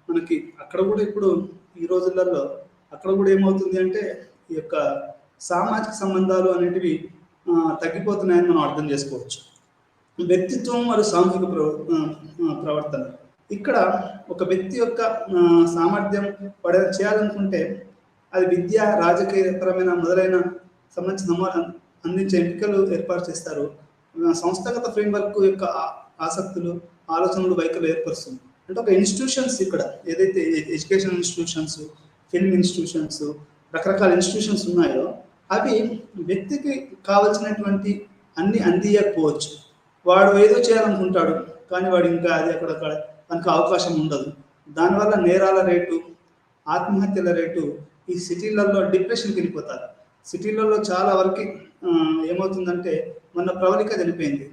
Speaker 1: మనకి అక్కడ కూడా ఇప్పుడు ఈ రోజులలో అక్కడ కూడా ఏమవుతుంది అంటే ఈ యొక్క సామాజిక సంబంధాలు అనేటివి తగ్గిపోతున్నాయని మనం అర్థం చేసుకోవచ్చు. వ్యక్తిత్వం మరియు సాంఘిక ప్రవర్తన. ఇక్కడ ఒక వ్యక్తి యొక్క సామర్థ్యం చేయాలనుకుంటే అది విద్య, రాజకీయపరమైన మొదలైన సంబంధించిన అందించే ఎంపికలు ఏర్పాటు చేస్తారు. సంస్థాగత ఫ్రేమ్వర్క్ యొక్క ఆసక్తులు, ఆలోచనలు, వైఖరులు ఏర్పరుస్తుంది. అంటే ఒక ఇన్స్టిట్యూషన్స్ ఇక్కడ ఏదైతే ఎడ్యుకేషన్ ఇన్స్టిట్యూషన్స్, ఫిల్మ్ ఇన్స్టిట్యూషన్స్, రకరకాల ఇన్స్టిట్యూషన్స్ ఉన్నాయో అవి వ్యక్తికి కావలసినటువంటి అన్ని అందియకపోవచ్చు. వాడు ఏదో చేయాలనుకుంటాడు కానీ వాడు ఇంకా అది అక్కడక్కడ తనకు అవకాశం ఉండదు. దానివల్ల నేరాల రేటు, ఆత్మహత్యల రేటు, ఈ సిటీలలో డిప్రెషన్కి వెళ్ళిపోతారు. సిటీలలో చాలా వరకు ఏమవుతుందంటే మొన్న ప్రవళిక చనిపోయింది.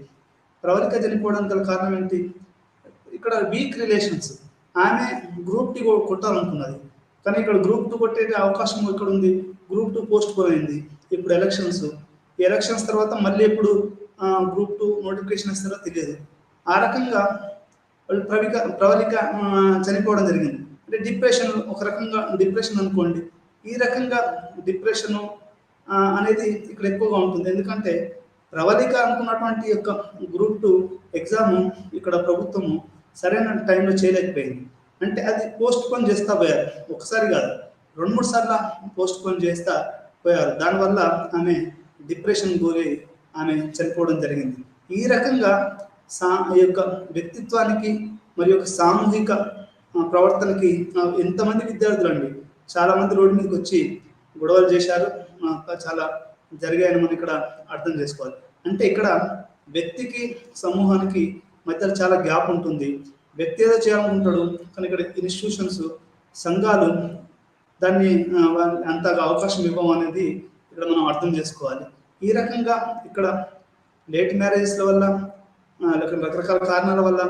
Speaker 1: ప్రవళిక చనిపోవడానికి గల కారణం ఏంటి? ఇక్కడ వీక్ రిలేషన్స్. ఆమె గ్రూప్ 2 కొట్టాలనుకున్నది కానీ ఇక్కడ గ్రూప్ 2 కొట్టే అవకాశం ఇక్కడ ఉంది. గ్రూప్ 2 పోస్ట్ పోన్ అయింది. ఇప్పుడు ఎలక్షన్స్ తర్వాత మళ్ళీ ఎప్పుడు గ్రూప్ 2 నోటిఫికేషన్ ఇస్తారో తెలియదు. ఆ రకంగా ప్రవళిక చనిపోవడం జరిగింది. అంటే డిప్రెషన్, ఒక రకంగా డిప్రెషన్ అనుకోండి. ఈ రకంగా డిప్రెషను అనేది ఇక్కడ ఎక్కువగా ఉంటుంది. ఎందుకంటే ప్రవళిక అనుకున్నటువంటి యొక్క గ్రూప్ 2 ఎగ్జామ్ ఇక్కడ ప్రభుత్వము సరైన టైంలో చేయలేకపోయింది. అంటే అది పోస్ట్ పోన్ చేస్తా పోయారు. ఒకసారి కాదు, 2-3 సార్లు పోస్ట్ పోన్ చేస్తా పోయారు. దానివల్ల ఆమె డిప్రెషన్ గురి ఆమె చనిపోవడం జరిగింది. ఈ రకంగా ఈ యొక్క వ్యక్తిత్వానికి మరి యొక్క సామూహిక ప్రవర్తనకి ఎంతమంది విద్యార్థులు అండి చాలామంది రోడ్డు మీదకి వచ్చి గొడవలు చేశారు, చాలా జరిగాయని మనం ఇక్కడ అర్థం చేసుకోవాలి. అంటే ఇక్కడ వ్యక్తికి సమూహానికి మధ్యలో చాలా గ్యాప్ ఉంటుంది. వ్యక్తి ఏదో చేయాలనుకుంటాడు కానీ ఇక్కడ ఇన్స్టిట్యూషన్స్, సంఘాలు దాన్ని అంతగా అవకాశం ఇవ్వము అనేది ఇక్కడ మనం అర్థం చేసుకోవాలి. ఈ రకంగా ఇక్కడ లేట్ మ్యారేజెస్ల వల్ల, రకరకాల కారణాల వల్ల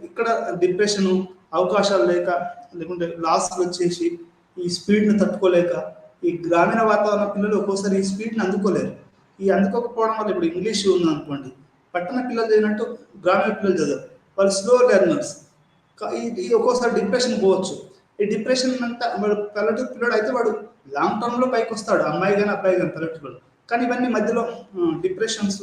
Speaker 1: ఇక్కడ డిప్రెషను, అవకాశాలు లేక, లేకుంటే లాస్లు వచ్చేసి ఈ స్పీడ్ని తట్టుకోలేక, ఈ గ్రామీణ వాతావరణ పిల్లలు ఒక్కోసారి ఈ స్పీడ్ని అందుకోలేరు. ఈ అందుకోకపోవడం వల్ల ఇప్పుడు ఇంగ్లీష్ ఉందనుకోండి, పట్టణ పిల్లలు చదివినట్టు గ్రామీణ పిల్లలు చదవరు. వాళ్ళు స్లో లెర్నర్స్. ఈ ఒక్కోసారి డిప్రెషన్ పోవచ్చు. ఈ డిప్రెషన్ అంతా వాడు పల్లెటూరు పిల్లడు అయితే వాడు లాంగ్ టర్మ్లో పైకి వస్తాడు, అమ్మాయి కానీ అబ్బాయి కానీ పల్లెటూరు. కానీ ఇవన్నీ మధ్యలో డిప్రెషన్స్,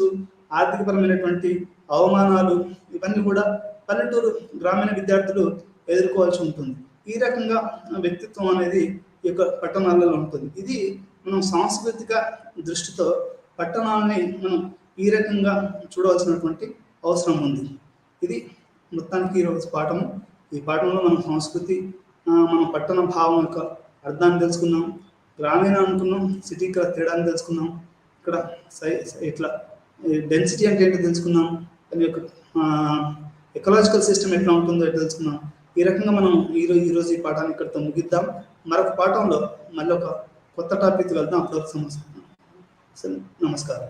Speaker 1: ఆర్థికపరమైనటువంటి అవమానాలు, ఇవన్నీ కూడా పల్లెటూరు గ్రామీణ విద్యార్థులు ఎదుర్కోవాల్సి ఉంటుంది. ఈ రకంగా వ్యక్తిత్వం అనేది ఈ యొక్క పట్టణాలలో ఉంటుంది. ఇది మనం సాంస్కృతిక దృష్టితో పట్టణాలని మనం ఈ రకంగా చూడవలసినటువంటి అవసరం ఉంది. ఇది మొత్తానికి ఈరోజు పాఠము. ఈ పాఠంలో మనం సంస్కృతి, మన పట్టణ భావం యొక్క అర్థాన్ని తెలుసుకున్నాం. గ్రామీణ అనుకున్నాం, సిటీకి తేడాన్ని తెలుసుకున్నాం. ఇక్కడ ఇట్లా డెన్సిటీ అంటే ఏంటో తెలుసుకున్నాం. దాని యొక్క ఎకలాజికల్ సిస్టమ్ ఎట్లా ఉంటుందో తెలుసుకున్నాం. ఈ రకంగా మనం ఈరోజు ఈ పాఠాన్ని ఇక్కడితో ముగిద్దాం. మరొక పాఠంలో మళ్ళీ ఒక కొత్త టాపిక్ వెళ్దాం. అప్పటివరకు నమస్కారం.